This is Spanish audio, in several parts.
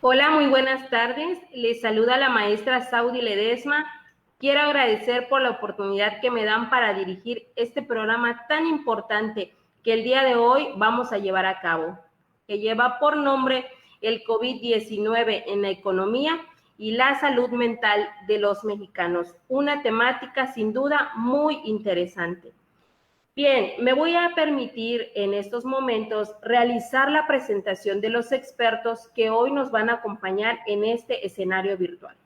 Hola, muy buenas tardes. Les saluda la maestra Saudi Ledesma. Quiero agradecer por la oportunidad que me dan para dirigir este programa tan importante que el día de hoy vamos a llevar a cabo, que lleva por nombre el COVID-19 en la economía y la salud mental de los mexicanos. Una temática sin duda muy interesante. Bien, me voy a permitir en estos momentos realizar la presentación de los expertos que hoy nos van a acompañar en este escenario virtual.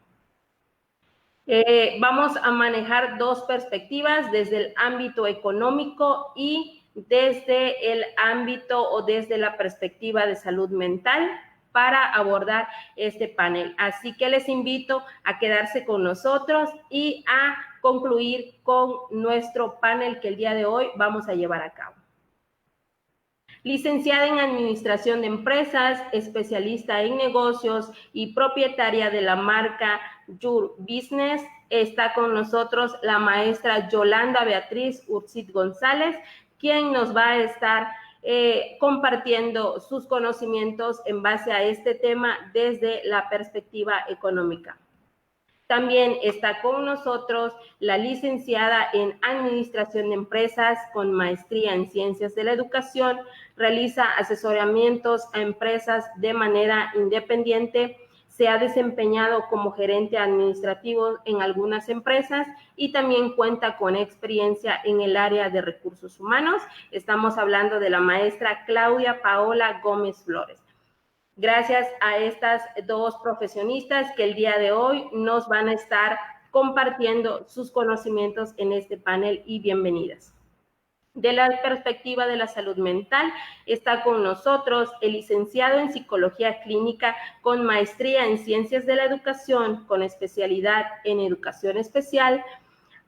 Vamos a manejar dos perspectivas, desde el ámbito económico y desde el ámbito o desde la perspectiva de salud mental para abordar este panel. Así que les invito a quedarse con nosotros y a concluir con nuestro panel que el día de hoy vamos a llevar a cabo. Licenciada en Administración de Empresas, especialista en negocios y propietaria de la marca Your Business, está con nosotros la maestra Yolanda Beatriz Urzit González, quien nos va a estar compartiendo sus conocimientos en base a este tema desde la perspectiva económica. También está con nosotros la licenciada en Administración de Empresas con maestría en Ciencias de la Educación, realiza asesoramientos a empresas de manera independiente, se ha desempeñado como gerente administrativo en algunas empresas y también cuenta con experiencia en el área de recursos humanos. Estamos hablando de la maestra Claudia Paola Gómez Flores. Gracias a estas dos profesionistas que el día de hoy nos van a estar compartiendo sus conocimientos en este panel y bienvenidas. De la perspectiva de la salud mental, está con nosotros el licenciado en Psicología Clínica con maestría en Ciencias de la Educación, con especialidad en Educación Especial.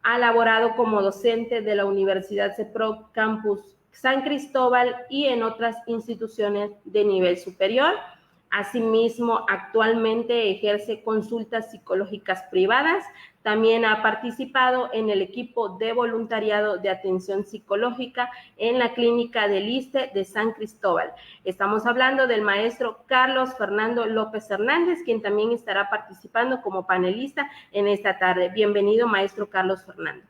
Ha laborado como docente de la Universidad CEPRO Campus San Cristóbal y en otras instituciones de nivel superior. Asimismo, actualmente ejerce consultas psicológicas privadas. También ha participado en el equipo de voluntariado de atención psicológica en la clínica del ISSSTE de San Cristóbal. Estamos hablando del maestro Carlos Fernando López Hernández, quien también estará participando como panelista en esta tarde. Bienvenido, maestro Carlos Fernando.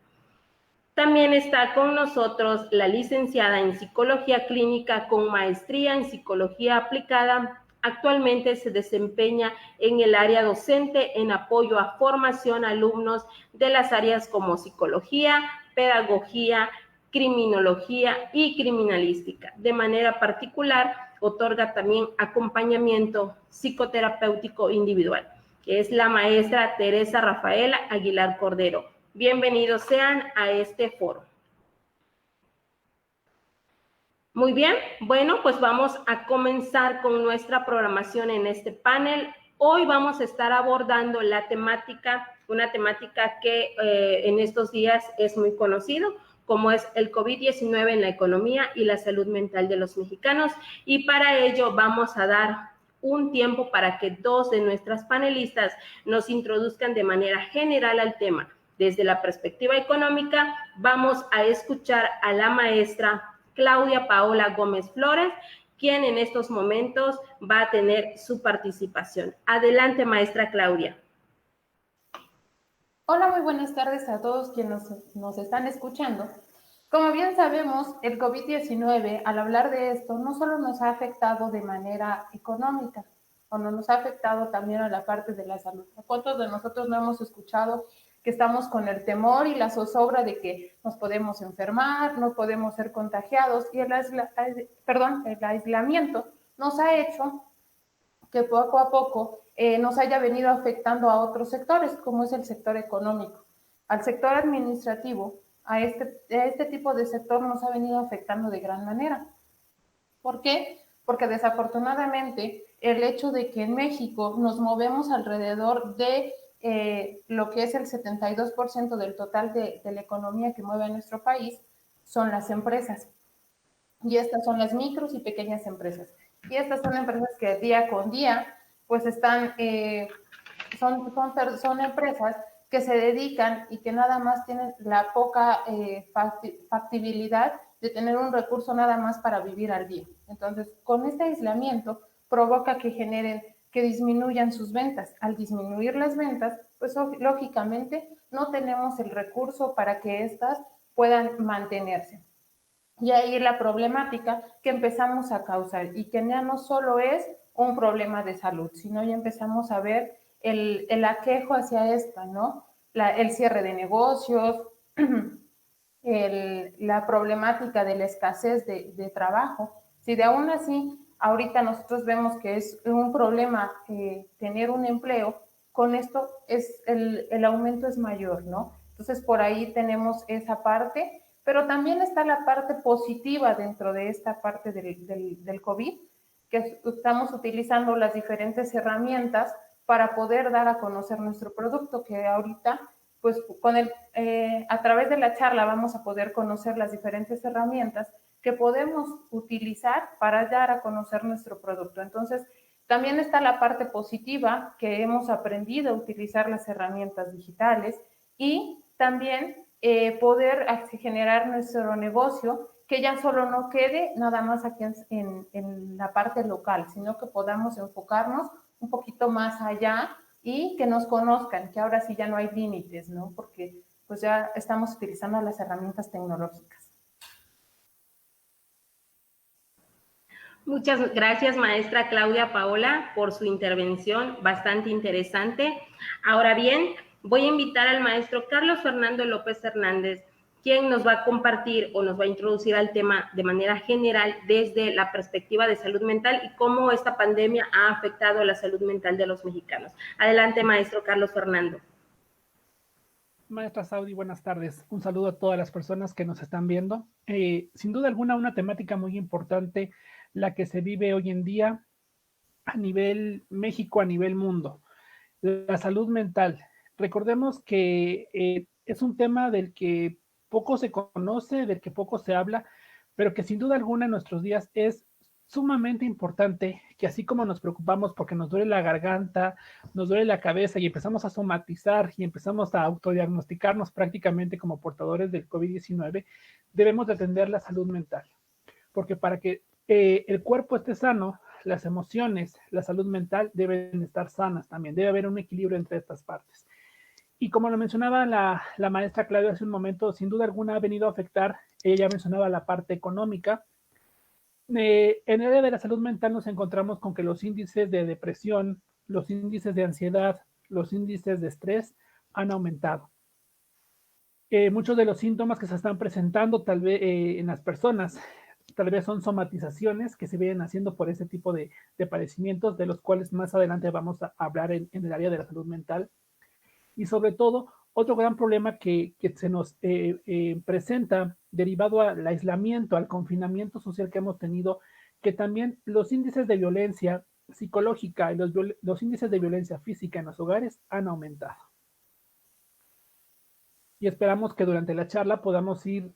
También está con nosotros la licenciada en Psicología Clínica con maestría en Psicología Aplicada. Actualmente se desempeña en el área docente en apoyo a formación a alumnos de las áreas como psicología, pedagogía, criminología y criminalística. De manera particular, otorga también acompañamiento psicoterapéutico individual, que es la maestra Teresa Rafaela Aguilar Cordero. Bienvenidos sean a este foro. Muy bien, bueno, pues vamos a comenzar con nuestra programación en este panel. Hoy vamos a estar abordando la temática, una temática que en estos días es muy conocido, como es el COVID-19 en la economía y la salud mental de los mexicanos. Y para ello vamos a dar un tiempo para que dos de nuestras panelistas nos introduzcan de manera general al tema. Desde la perspectiva económica, vamos a escuchar a la maestra Claudia Paola Gómez Flores, quien en estos momentos va a tener su participación. Adelante, maestra Claudia. Hola, muy buenas tardes a todos quienes nos están escuchando. Como bien sabemos, el COVID-19, al hablar de esto, no solo nos ha afectado de manera económica, o no nos ha afectado también a la parte de la salud. ¿A cuántos de nosotros no hemos escuchado que estamos con el temor y la zozobra de que nos podemos enfermar, no podemos ser contagiados? Y el aislamiento nos ha hecho que poco a poco nos haya venido afectando a otros sectores, como es el sector económico. Al sector administrativo, a este tipo de sector nos ha venido afectando de gran manera. ¿Por qué? Porque desafortunadamente el hecho de que en México nos movemos alrededor de lo que es el 72% del total de la economía que mueve a nuestro país, son las empresas. Y estas son las micros y pequeñas empresas. Y estas son empresas que día con día, pues están, son empresas que se dedican y que nada más tienen la poca factibilidad de tener un recurso nada más para vivir al día. Entonces, con este aislamiento provoca que generen que disminuyan sus ventas. Al disminuir las ventas, pues lógicamente no tenemos el recurso para que éstas puedan mantenerse. Y ahí la problemática que empezamos a causar y que ya no solo es un problema de salud, sino ya empezamos a ver el aquejo hacia esta, ¿no? El cierre de negocios, la problemática de la escasez de trabajo. Si de aún así ahorita nosotros vemos que es un problema tener un empleo, con esto el aumento es mayor, ¿no? Entonces por ahí tenemos esa parte, pero también está la parte positiva dentro de esta parte del COVID, que estamos utilizando las diferentes herramientas para poder dar a conocer nuestro producto, que ahorita pues a través de la charla vamos a poder conocer las diferentes herramientas que podemos utilizar para dar a conocer nuestro producto. Entonces, también está la parte positiva, que hemos aprendido a utilizar las herramientas digitales y también poder generar nuestro negocio, que ya solo no quede nada más aquí en la parte local, sino que podamos enfocarnos un poquito más allá y que nos conozcan, que ahora sí ya no hay límites, ¿no? Porque pues ya estamos utilizando las herramientas tecnológicas. Muchas gracias, maestra Claudia Paola, por su intervención bastante interesante. Ahora bien, voy a invitar al maestro Carlos Fernando López Hernández, quien nos va a compartir o nos va a introducir al tema de manera general desde la perspectiva de salud mental y cómo esta pandemia ha afectado la salud mental de los mexicanos. Adelante, maestro Carlos Fernando. Maestra Saudi, buenas tardes. Un saludo a todas las personas que nos están viendo. Sin duda alguna, una temática muy importante, la que se vive hoy en día a nivel México, a nivel mundo. La salud mental. Recordemos que es un tema del que poco se conoce, del que poco se habla, pero que sin duda alguna en nuestros días es sumamente importante, que así como nos preocupamos porque nos duele la garganta, nos duele la cabeza y empezamos a somatizar y empezamos a autodiagnosticarnos prácticamente como portadores del COVID-19, debemos de atender la salud mental. Porque para que el cuerpo esté sano, las emociones, la salud mental deben estar sanas también. Debe haber un equilibrio entre estas partes. Y como lo mencionaba la maestra Claudia hace un momento, sin duda alguna ha venido a afectar, ella mencionaba la parte económica. En el área de la salud mental nos encontramos con que los índices de depresión, los índices de ansiedad, los índices de estrés han aumentado. Muchos de los síntomas que se están presentando tal vez en las personas, tal vez son somatizaciones que se vienen haciendo por ese tipo de padecimientos, de los cuales más adelante vamos a hablar en el área de la salud mental. Y sobre todo, otro gran problema que se nos presenta derivado al aislamiento, al confinamiento social que hemos tenido, que también los índices de violencia psicológica y los índices de violencia física en los hogares han aumentado. Y esperamos que durante la charla podamos ir,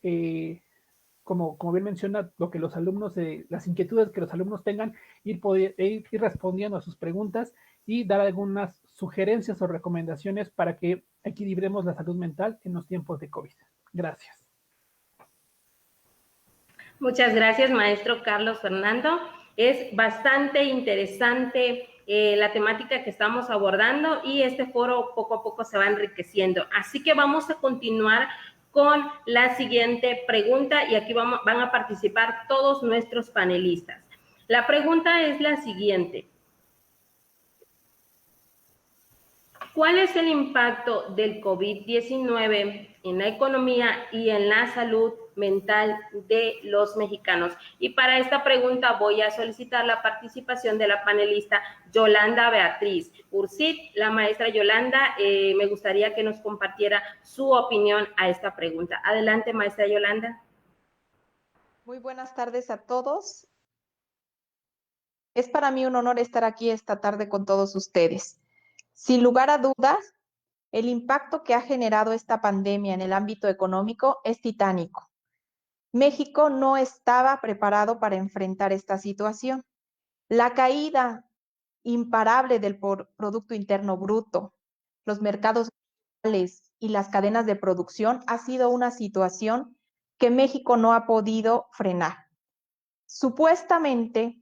como bien menciona, lo que los alumnos, las inquietudes que los alumnos tengan, ir respondiendo a sus preguntas y dar algunas sugerencias o recomendaciones para que equilibremos la salud mental en los tiempos de COVID. Gracias. Muchas gracias, maestro Carlos Fernando. Es bastante interesante la temática que estamos abordando y este foro poco a poco se va enriqueciendo. Así que vamos a continuar con la siguiente pregunta y aquí van a participar todos nuestros panelistas. La pregunta es la siguiente. ¿Cuál es el impacto del COVID-19 en la economía y en la salud mental de los mexicanos? Y para esta pregunta voy a solicitar la participación de la panelista Yolanda Beatriz Ursit. La maestra Yolanda, me gustaría que nos compartiera su opinión a esta pregunta. Adelante, maestra Yolanda. Muy buenas tardes a todos. Es para mí un honor estar aquí esta tarde con todos ustedes. Sin lugar a dudas, el impacto que ha generado esta pandemia en el ámbito económico es titánico. México no estaba preparado para enfrentar esta situación. La caída imparable del Producto Interno Bruto, los mercados globales y las cadenas de producción ha sido una situación que México no ha podido frenar. Supuestamente,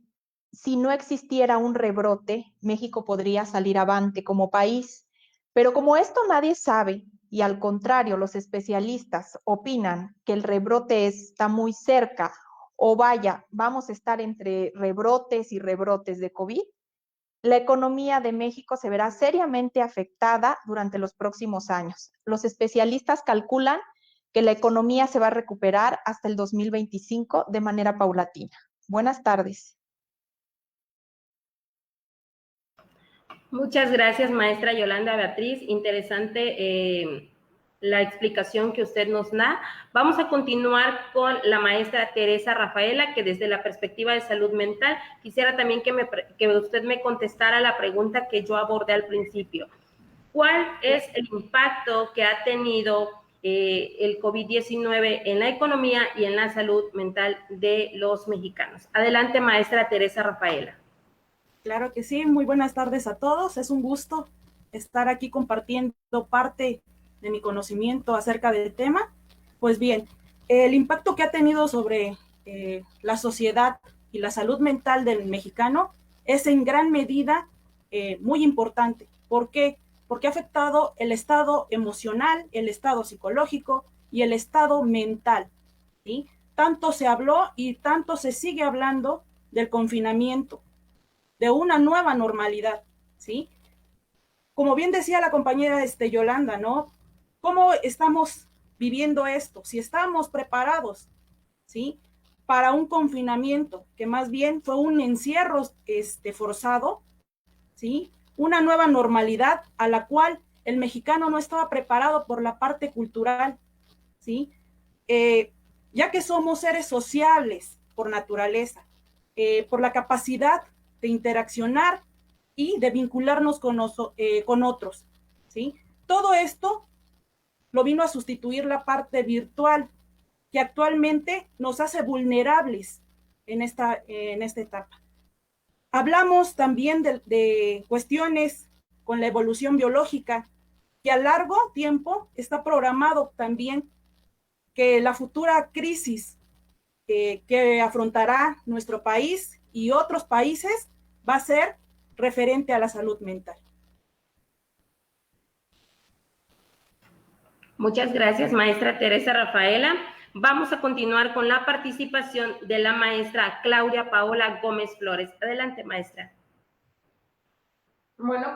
si no existiera un rebrote, México podría salir avante como país. Pero como esto nadie sabe, y al contrario, los especialistas opinan que el rebrote está muy cerca, o vaya, vamos a estar entre rebrotes y rebrotes de COVID, la economía de México se verá seriamente afectada durante los próximos años. Los especialistas calculan que la economía se va a recuperar hasta el 2025 de manera paulatina. Buenas tardes. Muchas gracias, maestra Yolanda Beatriz. Interesante la explicación que usted nos da. Vamos a continuar con la maestra Teresa Rafaela, que desde la perspectiva de salud mental, quisiera también que usted me contestara la pregunta que yo abordé al principio. ¿Cuál es el impacto que ha tenido el COVID-19 en la economía y en la salud mental de los mexicanos? Adelante, maestra Teresa Rafaela. Claro que sí, muy buenas tardes a todos. Es un gusto estar aquí compartiendo parte de mi conocimiento acerca del tema. Pues bien, el impacto que ha tenido sobre la sociedad y la salud mental del mexicano es en gran medida muy importante. ¿Por qué? Porque ha afectado el estado emocional, el estado psicológico y el estado mental, ¿sí? Tanto se habló y tanto se sigue hablando del confinamiento, de una nueva normalidad, ¿sí? Como bien decía la compañera Yolanda, ¿no? ¿Cómo estamos viviendo esto? Si estamos preparados, ¿sí? Para un confinamiento, que más bien fue un encierro forzado, ¿sí? Una nueva normalidad a la cual el mexicano no estaba preparado por la parte cultural, ¿sí? Ya que somos seres sociables por naturaleza, por la capacidad de interaccionar y de vincularnos con otros, ¿sí? Todo esto lo vino a sustituir la parte virtual, que actualmente nos hace vulnerables en esta etapa. Hablamos también de cuestiones con la evolución biológica, que a largo tiempo está programado también que la futura crisis que afrontará nuestro país y otros países va a ser referente a la salud mental. Muchas gracias, maestra Teresa Rafaela. Vamos a continuar con la participación de la maestra Claudia Paola Gómez Flores. Adelante, maestra. Bueno,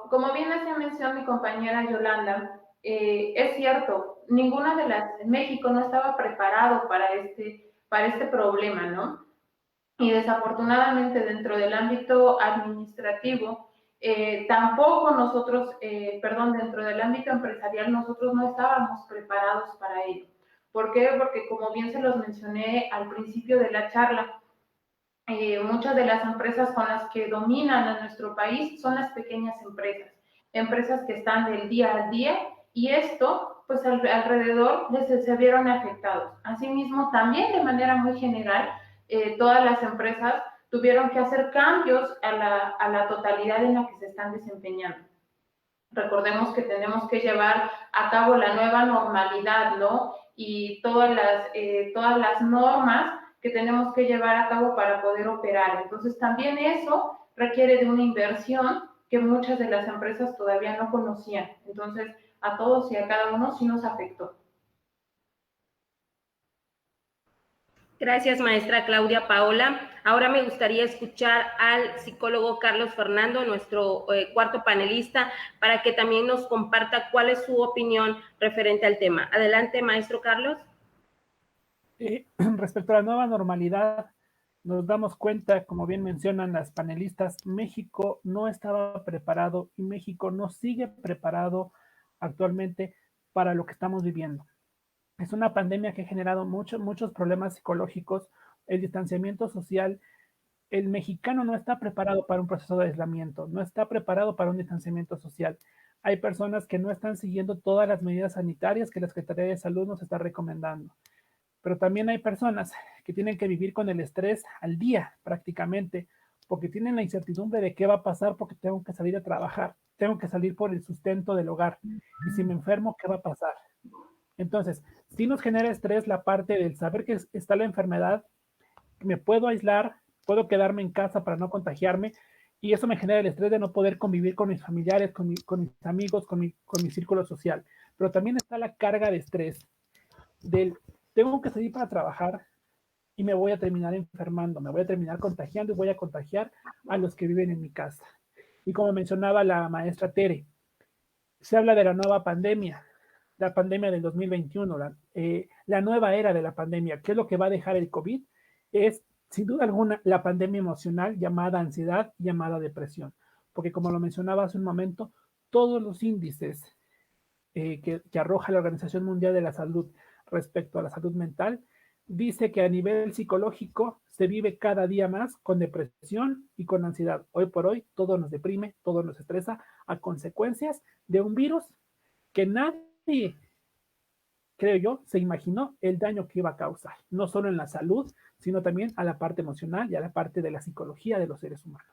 como bien hacía mención mi compañera Yolanda, es cierto, México no estaba preparado para este problema, ¿no? Y desafortunadamente dentro del ámbito administrativo, tampoco nosotros, dentro del ámbito empresarial, nosotros no estábamos preparados para ello. ¿Por qué? Porque como bien se los mencioné al principio de la charla, muchas de las empresas con las que dominan a nuestro país son las pequeñas empresas que están del día al día, y esto, pues alrededor se vieron afectados. Asimismo, también de manera muy general, todas las empresas tuvieron que hacer cambios a la totalidad en la que se están desempeñando. Recordemos que tenemos que llevar a cabo la nueva normalidad, ¿no? Y todas las normas que tenemos que llevar a cabo para poder operar. Entonces, también eso requiere de una inversión que muchas de las empresas todavía no conocían. Entonces, a todos y a cada uno sí nos afectó. Gracias, maestra Claudia Paola. Ahora me gustaría escuchar al psicólogo Carlos Fernando, nuestro cuarto panelista, para que también nos comparta cuál es su opinión referente al tema. Adelante, maestro Carlos. Respecto a la nueva normalidad, nos damos cuenta, como bien mencionan las panelistas, México no estaba preparado y México no sigue preparado actualmente para lo que estamos viviendo. Es una pandemia que ha generado muchos problemas psicológicos, el distanciamiento social. El mexicano no está preparado para un proceso de aislamiento, no está preparado para un distanciamiento social. Hay personas que no están siguiendo todas las medidas sanitarias que la Secretaría de Salud nos está recomendando. Pero también hay personas que tienen que vivir con el estrés al día prácticamente, porque tienen la incertidumbre de qué va a pasar porque tengo que salir a trabajar, tengo que salir por el sustento del hogar. Y si me enfermo, ¿qué va a pasar? Entonces, sí nos genera estrés la parte del saber que está la enfermedad, me puedo aislar, puedo quedarme en casa para no contagiarme, y eso me genera el estrés de no poder convivir con mis familiares, con mis amigos, con mi círculo social. Pero también está la carga de estrés del tengo que salir para trabajar y me voy a terminar enfermando, me voy a terminar contagiando y voy a contagiar a los que viven en mi casa. Y como mencionaba la maestra Tere, se habla de la nueva pandemia, la pandemia del 2021, la nueva era de la pandemia. ¿Qué es lo que va a dejar el COVID? Es, sin duda alguna, la pandemia emocional llamada ansiedad, llamada depresión. Porque como lo mencionaba hace un momento, todos los índices que arroja la Organización Mundial de la Salud respecto a la salud mental, dice que a nivel psicológico se vive cada día más con depresión y con ansiedad. Hoy por hoy todo nos deprime, todo nos estresa a consecuencias de un virus que nadie, creo yo, se imaginó el daño que iba a causar, no solo en la salud, sino también a la parte emocional y a la parte de la psicología de los seres humanos.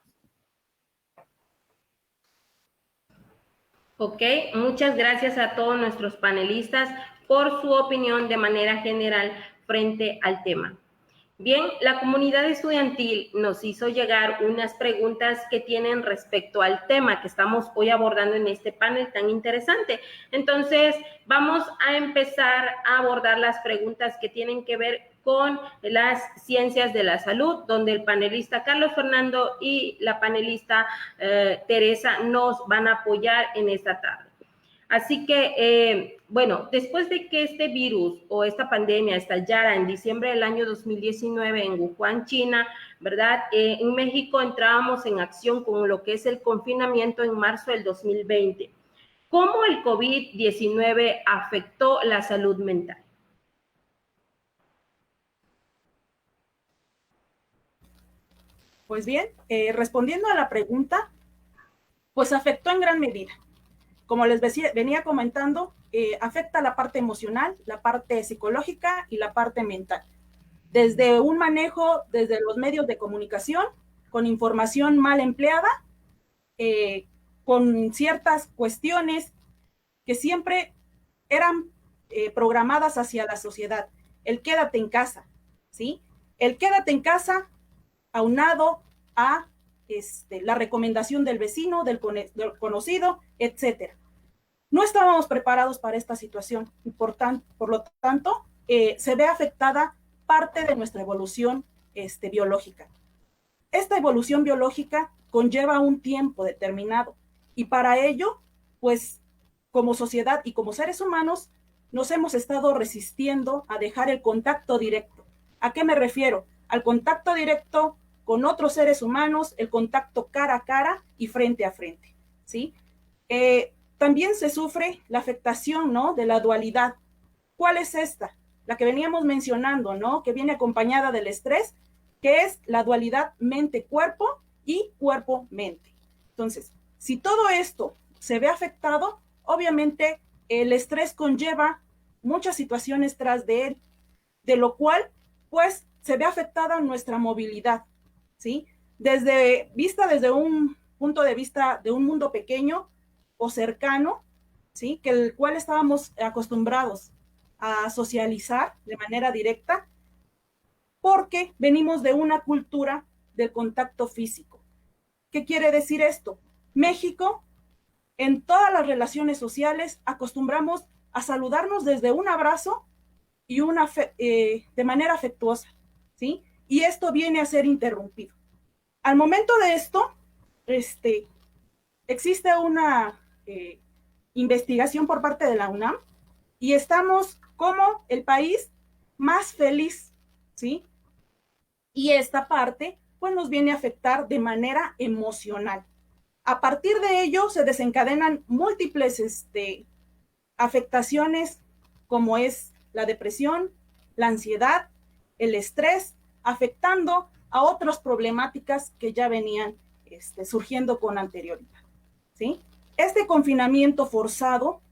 Ok, muchas gracias a todos nuestros panelistas por su opinión de manera general frente al tema. Bien, la comunidad estudiantil nos hizo llegar unas preguntas que tienen respecto al tema que estamos hoy abordando en este panel tan interesante. Entonces, vamos a empezar a abordar las preguntas que tienen que ver con las ciencias de la salud, donde el panelista Carlos Fernando y la panelista Teresa nos van a apoyar en esta tarde. Así que, bueno, después de que este virus o esta pandemia estallara en diciembre del año 2019 en Wuhan, China, ¿verdad? En México entrábamos en acción con lo que es el confinamiento en marzo del 2020. ¿Cómo el COVID-19 afectó la salud mental? Pues bien, respondiendo a la pregunta, pues afectó en gran medida. Como les venía comentando, afecta la parte emocional, la parte psicológica y la parte mental. Desde un manejo, desde los medios de comunicación, con información mal empleada, con ciertas cuestiones que siempre eran programadas hacia la sociedad. El quédate en casa, ¿sí? El quédate en casa aunado a la recomendación del vecino, del conocido, etcétera. No estábamos preparados para esta situación y por lo tanto se ve afectada parte de nuestra evolución biológica. Esta evolución biológica conlleva un tiempo determinado y para ello, pues como sociedad y como seres humanos, nos hemos estado resistiendo a dejar el contacto directo. ¿A qué me refiero? Al contacto directo con otros seres humanos, el contacto cara a cara y frente a frente, ¿sí? También se sufre la afectación, ¿no?, de la dualidad. ¿Cuál es esta? La que veníamos mencionando, ¿no?, que viene acompañada del estrés, que es la dualidad mente-cuerpo y cuerpo-mente. Entonces, si todo esto se ve afectado, obviamente el estrés conlleva muchas situaciones tras de él, de lo cual, pues, se ve afectada nuestra movilidad, ¿sí? Desde un punto de vista de un mundo pequeño o cercano, ¿sí?, que el cual estábamos acostumbrados a socializar de manera directa, porque venimos de una cultura del contacto físico. ¿Qué quiere decir esto? México, en todas las relaciones sociales, acostumbramos a saludarnos desde un abrazo y de manera afectuosa, ¿sí? Y esto viene a ser interrumpido. Al momento de esto, existe una investigación por parte de la UNAM y estamos como el país más feliz, ¿sí? Y esta parte, pues, nos viene a afectar de manera emocional. A partir de ello se desencadenan múltiples afectaciones, como es la depresión, la ansiedad, el estrés, afectando a otras problemáticas que ya venían surgiendo con anterioridad, ¿sí? Este confinamiento forzado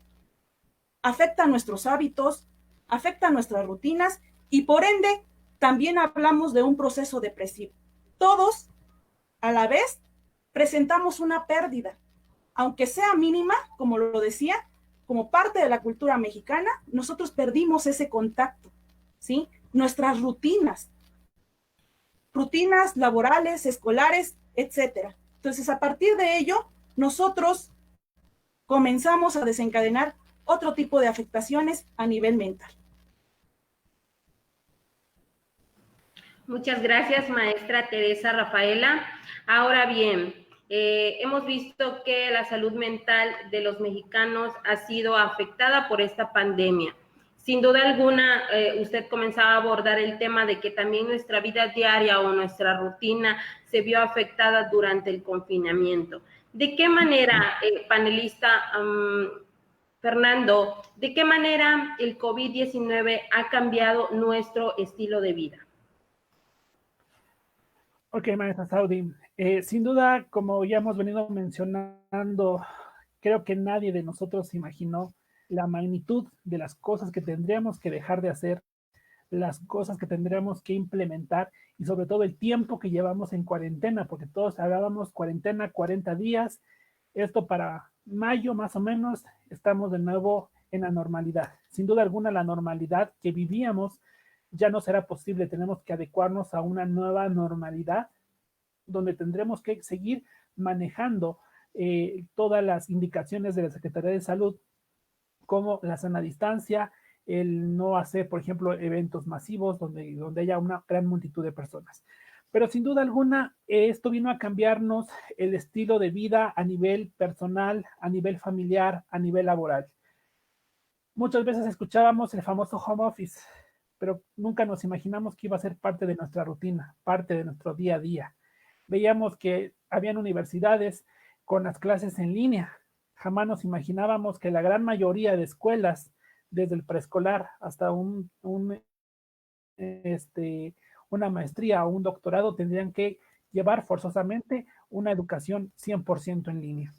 afecta nuestros hábitos, afecta nuestras rutinas y por ende también hablamos de un proceso depresivo. Todos a la vez presentamos una pérdida, aunque sea mínima, como lo decía, como parte de la cultura mexicana, nosotros perdimos ese contacto, ¿sí? Nuestras rutinas rutinas laborales, escolares, etcétera. Entonces, a partir de ello, nosotros comenzamos a desencadenar otro tipo de afectaciones a nivel mental. Muchas gracias, maestra Teresa Rafaela. Ahora bien, hemos visto que la salud mental de los mexicanos ha sido afectada por esta pandemia. Sin duda alguna, usted comenzaba a abordar el tema de que también nuestra vida diaria o nuestra rutina se vio afectada durante el confinamiento. ¿De qué manera, panelista Fernando, de qué manera el COVID-19 ha cambiado nuestro estilo de vida? Ok, maestra Saudi. Sin duda, como ya hemos venido mencionando, creo que nadie de nosotros imaginó la magnitud de las cosas que tendríamos que dejar de hacer, las cosas que tendríamos que implementar y sobre todo el tiempo que llevamos en cuarentena, porque todos hablábamos cuarentena, 40 días. Esto para mayo más o menos estamos de nuevo en la normalidad. Sin duda alguna, la normalidad que vivíamos ya no será posible. Tenemos que adecuarnos a una nueva normalidad donde tendremos que seguir manejando todas las indicaciones de la Secretaría de Salud, como la sana distancia, el no hacer, por ejemplo, eventos masivos donde haya una gran multitud de personas. Pero sin duda alguna, esto vino a cambiarnos el estilo de vida a nivel personal, a nivel familiar, a nivel laboral. Muchas veces escuchábamos el famoso home office, pero nunca nos imaginamos que iba a ser parte de nuestra rutina, parte de nuestro día a día. Veíamos que habían universidades con las clases en línea. Jamás nos imaginábamos que la gran mayoría de escuelas, desde el preescolar hasta una maestría o un doctorado, tendrían que llevar forzosamente una educación 100% en línea.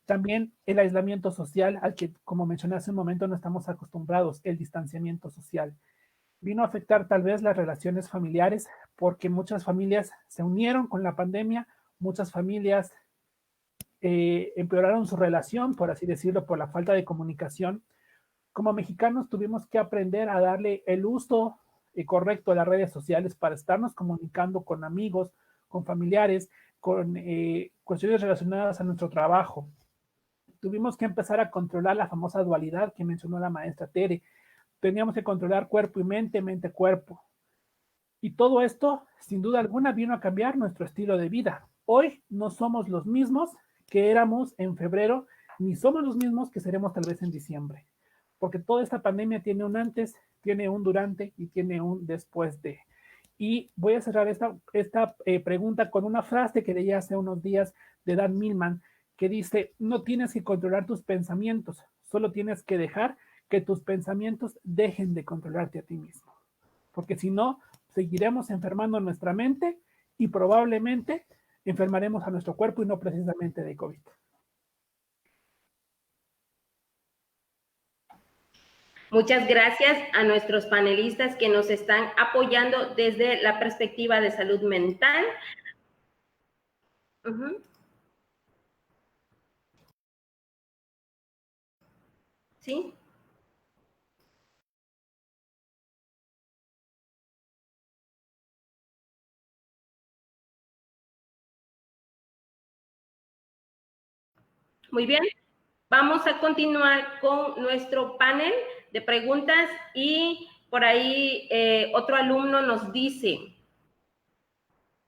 También el aislamiento social, al que, como mencioné hace un momento, no estamos acostumbrados, el distanciamiento social. Vino a afectar tal vez las relaciones familiares, porque muchas familias se unieron con la pandemia, muchas familias empeoraron su relación, por así decirlo, por la falta de comunicación. Como mexicanos tuvimos que aprender a darle el uso correcto a las redes sociales para estarnos comunicando con amigos, con familiares, con cuestiones relacionadas a nuestro trabajo. Tuvimos que empezar a controlar la famosa dualidad que mencionó la maestra Tere. Teníamos que controlar cuerpo y mente, mente-cuerpo. Y todo esto, sin duda alguna, vino a cambiar nuestro estilo de vida. Hoy no somos los mismos que éramos en febrero, ni somos los mismos que seremos tal vez en diciembre. Porque toda esta pandemia tiene un antes, tiene un durante y tiene un después de. Y voy a cerrar esta pregunta con una frase que leí hace unos días de Dan Millman, que dice: no tienes que controlar tus pensamientos, solo tienes que dejar que tus pensamientos dejen de controlarte a ti mismo. Porque si no, seguiremos enfermando nuestra mente y probablemente enfermaremos a nuestro cuerpo y no precisamente de COVID. Muchas gracias a nuestros panelistas que nos están apoyando desde la perspectiva de salud mental. ¿Sí? Muy bien, vamos a continuar con nuestro panel de preguntas y por ahí otro alumno nos dice: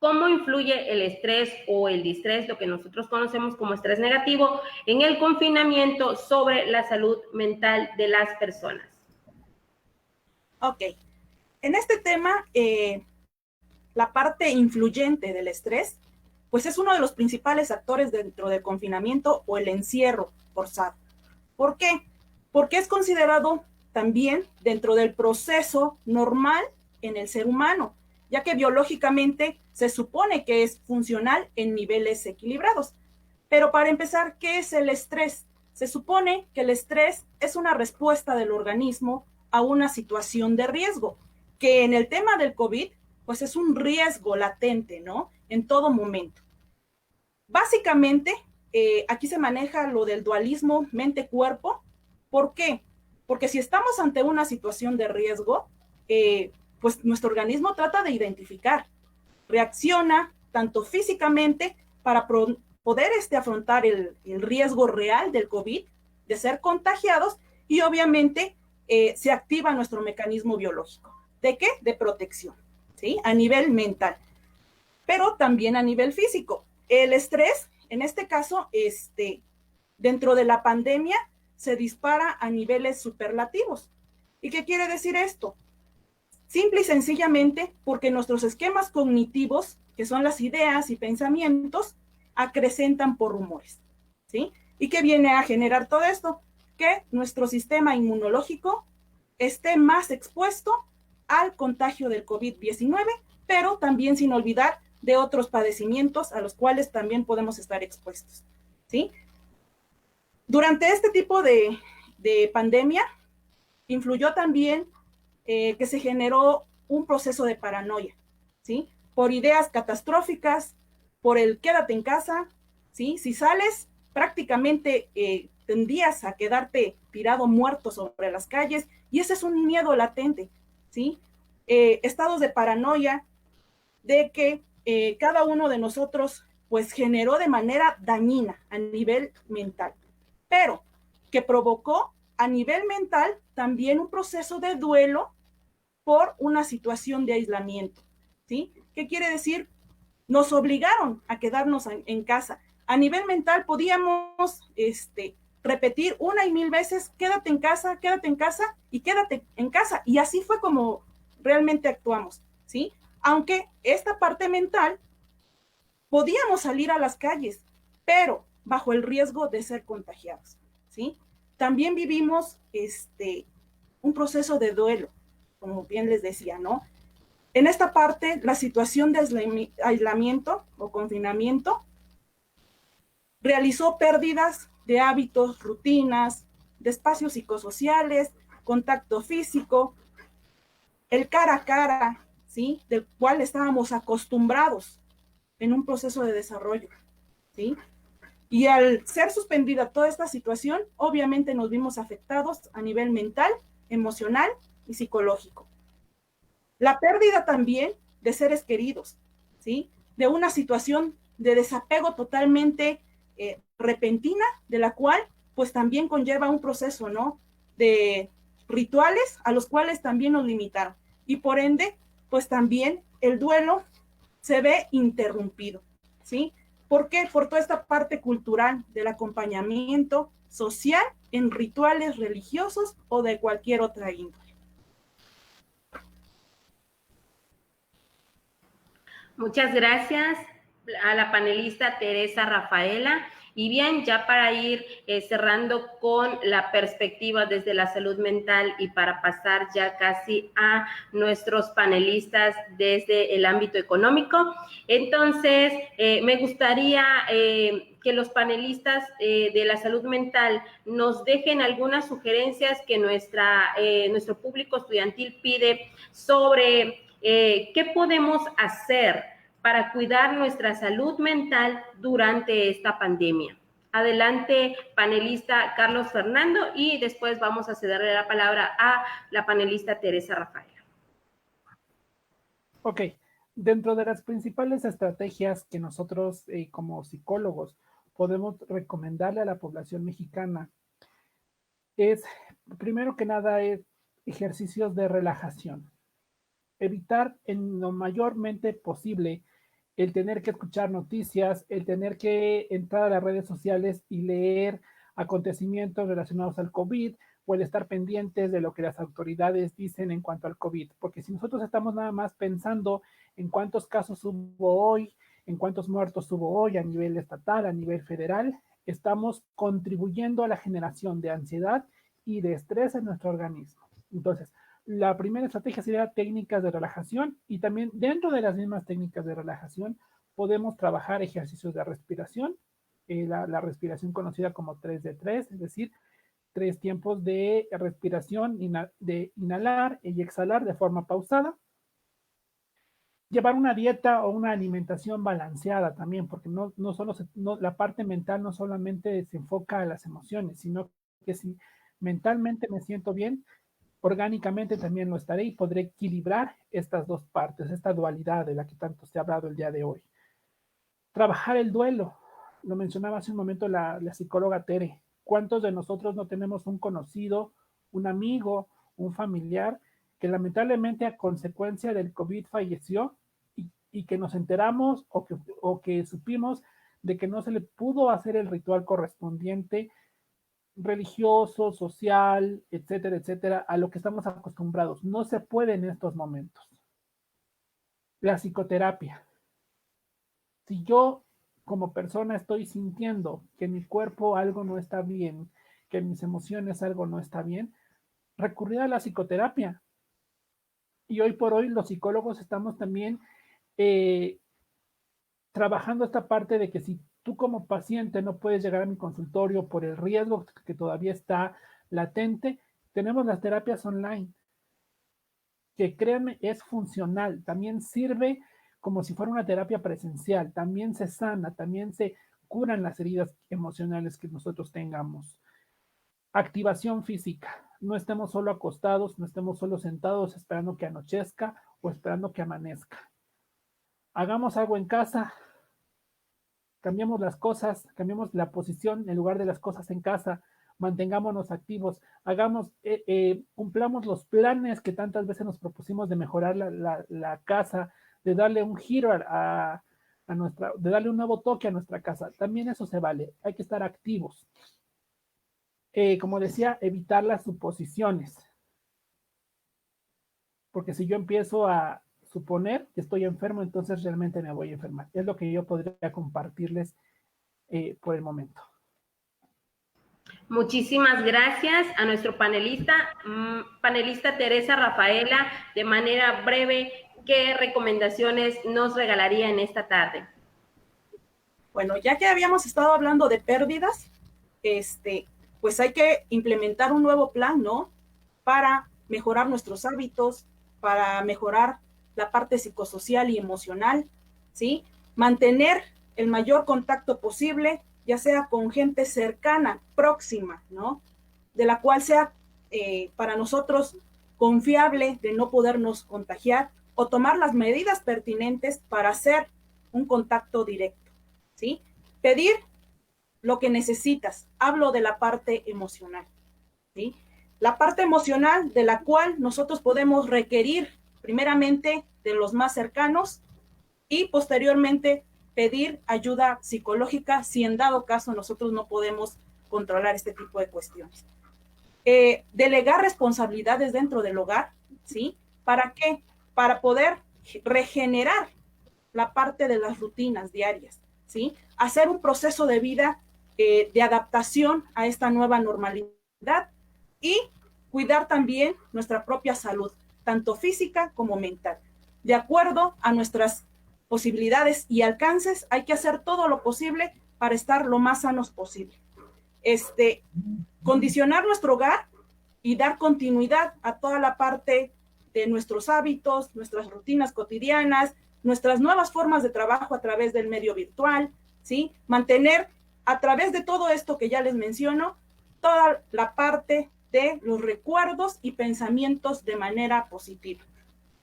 ¿cómo influye el estrés o el distrés, lo que nosotros conocemos como estrés negativo, en el confinamiento sobre la salud mental de las personas? Ok, en este tema, la parte influyente del estrés, pues es uno de los principales actores dentro del confinamiento o el encierro forzado. ¿Por qué? Porque es considerado también dentro del proceso normal en el ser humano, ya que biológicamente se supone que es funcional en niveles equilibrados. Pero para empezar, ¿qué es el estrés? Se supone que el estrés es una respuesta del organismo a una situación de riesgo, que en el tema del COVID, pues es un riesgo latente, ¿no? En todo momento. Básicamente, aquí se maneja lo del dualismo mente-cuerpo. ¿Por qué? Porque si estamos ante una situación de riesgo, pues nuestro organismo trata de identificar reacciona tanto físicamente para poder afrontar el riesgo real del COVID, de ser contagiados, y obviamente se activa nuestro mecanismo biológico. ¿De qué? De protección, ¿sí? A nivel mental, pero también a nivel físico. El estrés, en este caso, dentro de la pandemia, se dispara a niveles superlativos. ¿Y qué quiere decir esto? Simple y sencillamente porque nuestros esquemas cognitivos, que son las ideas y pensamientos, acrecentan por rumores, ¿sí? ¿Y qué viene a generar todo esto? Que nuestro sistema inmunológico esté más expuesto al contagio del COVID-19, pero también sin olvidar de otros padecimientos a los cuales también podemos estar expuestos, ¿sí? Durante este tipo de pandemia, influyó también que se generó un proceso de paranoia, ¿sí? Por ideas catastróficas, por el quédate en casa, ¿sí? Si sales, prácticamente tendías a quedarte tirado muerto sobre las calles, y ese es un miedo latente, ¿sí? Estados de paranoia de que cada uno de nosotros pues generó de manera dañina a nivel mental, pero que provocó a nivel mental también un proceso de duelo por una situación de aislamiento, ¿sí? ¿Qué quiere decir? Nos obligaron a quedarnos en casa. A nivel mental podíamos repetir una y mil veces, quédate en casa y quédate en casa. Y así fue como realmente actuamos, ¿sí? Aunque esta parte mental podíamos salir a las calles, pero bajo el riesgo de ser contagiados, ¿sí? También vivimos un proceso de duelo, como bien les decía, ¿no? En esta parte, la situación de aislamiento o confinamiento realizó pérdidas de hábitos, rutinas, de espacios psicosociales, contacto físico, el cara a cara, ¿sí? Del cual estábamos acostumbrados en un proceso de desarrollo, ¿sí? Y al ser suspendida toda esta situación, obviamente nos vimos afectados a nivel mental, emocional y psicológico. La pérdida también de seres queridos, ¿sí? De una situación de desapego totalmente repentina, de la cual pues también conlleva un proceso, ¿no? De rituales a los cuales también nos limitaron. Y por ende, pues también el duelo se ve interrumpido, ¿sí? ¿Por qué? Por toda esta parte cultural del acompañamiento social en rituales religiosos o de cualquier otra índole. Muchas gracias a la panelista Teresa Rafaela. Y bien, ya para ir cerrando con la perspectiva desde la salud mental y para pasar ya casi a nuestros panelistas desde el ámbito económico, entonces me gustaría que los panelistas de la salud mental nos dejen algunas sugerencias que nuestro público estudiantil pide sobre qué podemos hacer para cuidar nuestra salud mental durante esta pandemia. Adelante, panelista Carlos Fernando, y después vamos a cederle la palabra a la panelista Teresa Rafaela. Ok, dentro de las principales estrategias que nosotros como psicólogos podemos recomendarle a la población mexicana es, primero que nada, es ejercicios de relajación. Evitar en lo mayormente posible el tener que escuchar noticias, el tener que entrar a las redes sociales y leer acontecimientos relacionados al COVID o el estar pendientes de lo que las autoridades dicen en cuanto al COVID. Porque si nosotros estamos nada más pensando en cuántos casos hubo hoy, en cuántos muertos hubo hoy a nivel estatal, a nivel federal, estamos contribuyendo a la generación de ansiedad y de estrés en nuestro organismo. Entonces, la primera estrategia sería técnicas de relajación, y también dentro de las mismas técnicas de relajación podemos trabajar ejercicios de respiración, la respiración conocida como 3 de 3, es decir, 3 tiempos de respiración, de inhalar y exhalar de forma pausada. Llevar una dieta o una alimentación balanceada también, porque la parte mental no solamente se enfoca a las emociones, sino que si mentalmente me siento bien, orgánicamente también lo estaré y podré equilibrar estas dos partes, esta dualidad de la que tanto se ha hablado el día de hoy. Trabajar el duelo, lo mencionaba hace un momento la psicóloga Tere. ¿Cuántos de nosotros no tenemos un conocido, un amigo, un familiar que lamentablemente a consecuencia del COVID falleció y que nos enteramos o que supimos de que no se le pudo hacer el ritual correspondiente religioso, social, etcétera, etcétera, a lo que estamos acostumbrados? No se puede en estos momentos. La psicoterapia. Si yo como persona estoy sintiendo que en mi cuerpo algo no está bien, que en mis emociones algo no está bien, recurrir a la psicoterapia. Y hoy por hoy los psicólogos estamos también trabajando esta parte de que si tú como paciente no puedes llegar a mi consultorio por el riesgo que todavía está latente, tenemos las terapias online, que créanme es funcional, también sirve como si fuera una terapia presencial, también se sana, también se curan las heridas emocionales que nosotros tengamos. Activación física, no estemos solo acostados, no estemos solo sentados esperando que anochezca o esperando que amanezca. Hagamos algo en casa, cambiemos las cosas, cambiemos la posición en lugar de las cosas en casa, mantengámonos activos, cumplamos los planes que tantas veces nos propusimos de mejorar la casa, de darle un giro de darle un nuevo toque a nuestra casa. También eso se vale, hay que estar activos. Como decía, evitar las suposiciones. Porque si yo empiezo a suponer que estoy enfermo, entonces realmente me voy a enfermar. Es lo que yo podría compartirles por el momento. Muchísimas gracias a nuestro panelista Teresa Rafaela. De manera breve, ¿qué recomendaciones nos regalaría en esta tarde? Bueno, ya que habíamos estado hablando de pérdidas, pues hay que implementar un nuevo plan, ¿no? Para mejorar nuestros hábitos, para mejorar la parte psicosocial y emocional, ¿sí? Mantener el mayor contacto posible, ya sea con gente cercana, próxima, ¿no? De la cual sea para nosotros confiable de no podernos contagiar, o tomar las medidas pertinentes para hacer un contacto directo, ¿sí? Pedir lo que necesitas. Hablo de la parte emocional, ¿sí? La parte emocional de la cual nosotros podemos requerir primeramente de los más cercanos y posteriormente pedir ayuda psicológica si en dado caso nosotros no podemos controlar este tipo de cuestiones. Delegar responsabilidades dentro del hogar, ¿sí? ¿Para qué? Para poder regenerar la parte de las rutinas diarias, ¿sí? Hacer un proceso de vida de adaptación a esta nueva normalidad y cuidar también nuestra propia salud, tanto física como mental. De acuerdo a nuestras posibilidades y alcances, hay que hacer todo lo posible para estar lo más sanos posible. Condicionar nuestro hogar y dar continuidad a toda la parte de nuestros hábitos, nuestras rutinas cotidianas, nuestras nuevas formas de trabajo a través del medio virtual, ¿sí? Mantener a través de todo esto que ya les menciono, toda la parte de los recuerdos y pensamientos de manera positiva,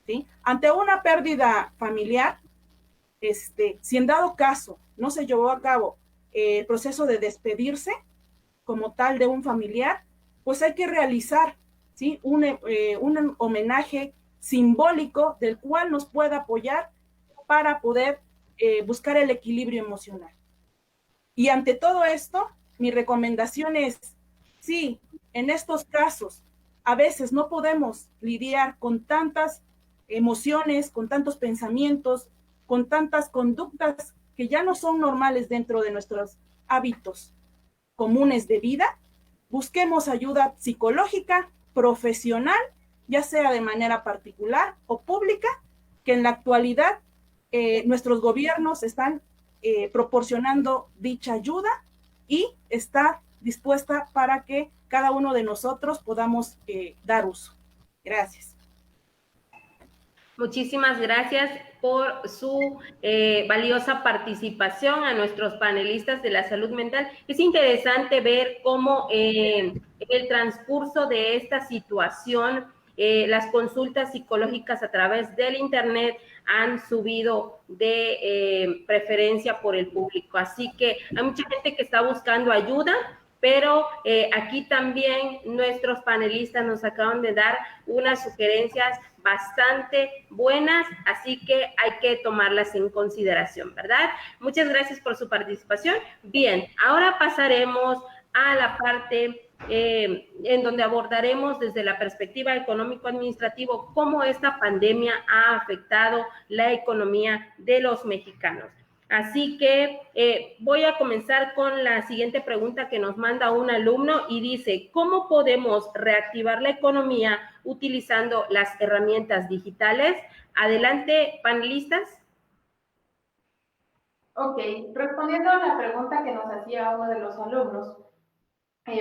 ¿sí? Ante una pérdida familiar, si en dado caso no se llevó a cabo el proceso de despedirse como tal de un familiar, pues hay que realizar, ¿sí? un homenaje simbólico del cual nos pueda apoyar para poder buscar el equilibrio emocional. Y ante todo esto, mi recomendación es, sí, en estos casos, a veces no podemos lidiar con tantas emociones, con tantos pensamientos, con tantas conductas que ya no son normales dentro de nuestros hábitos comunes de vida, busquemos ayuda psicológica, profesional, ya sea de manera particular o pública, que en la actualidad nuestros gobiernos están proporcionando dicha ayuda y está dispuesta para que cada uno de nosotros podamos dar uso. Gracias. Muchísimas gracias por su valiosa participación a nuestros panelistas de la salud mental. Es interesante ver cómo en el transcurso de esta situación las consultas psicológicas a través del Internet han subido de preferencia por el público. Así que hay mucha gente que está buscando ayuda, pero aquí también nuestros panelistas nos acaban de dar unas sugerencias bastante buenas, así que hay que tomarlas en consideración, ¿verdad? Muchas gracias por su participación. Bien, ahora pasaremos a la parte en donde abordaremos desde la perspectiva económico-administrativo cómo esta pandemia ha afectado la economía de los mexicanos. Así que voy a comenzar con la siguiente pregunta que nos manda un alumno y dice, ¿cómo podemos reactivar la economía utilizando las herramientas digitales? Adelante, panelistas. Ok, respondiendo a la pregunta que nos hacía uno de los alumnos,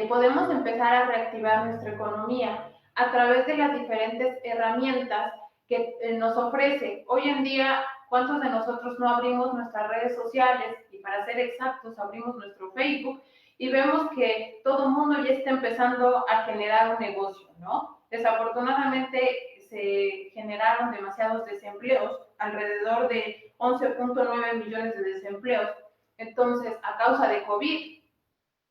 podemos empezar a reactivar nuestra economía a través de las diferentes herramientas que nos ofrece. Hoy en día, ¿cuántos de nosotros no abrimos nuestras redes sociales? Y para ser exactos, abrimos nuestro Facebook y vemos que todo el mundo ya está empezando a generar un negocio, ¿no? Desafortunadamente se generaron demasiados desempleos, alrededor de 11.9 millones de desempleos. Entonces, a causa de COVID,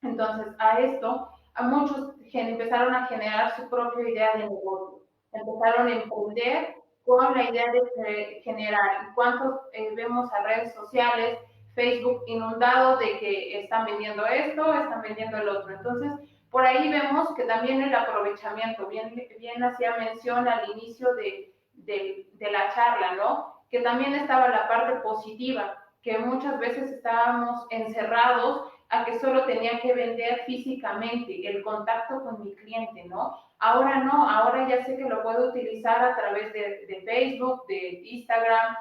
entonces, a esto, a muchos empezaron a generar su propia idea de negocio. Empezaron a emprender con la idea de generar. ¿Y cuántos vemos a redes sociales, Facebook inundado de que están vendiendo esto, están vendiendo el otro? Entonces, por ahí vemos que también el aprovechamiento, bien hacía mención al inicio de la charla, ¿no? Que también estaba la parte positiva, que muchas veces estábamos encerrados a que solo tenía que vender físicamente, el contacto con mi cliente, ¿no? Ahora no, ahora ya sé que lo puedo utilizar a través de Facebook, de Instagram,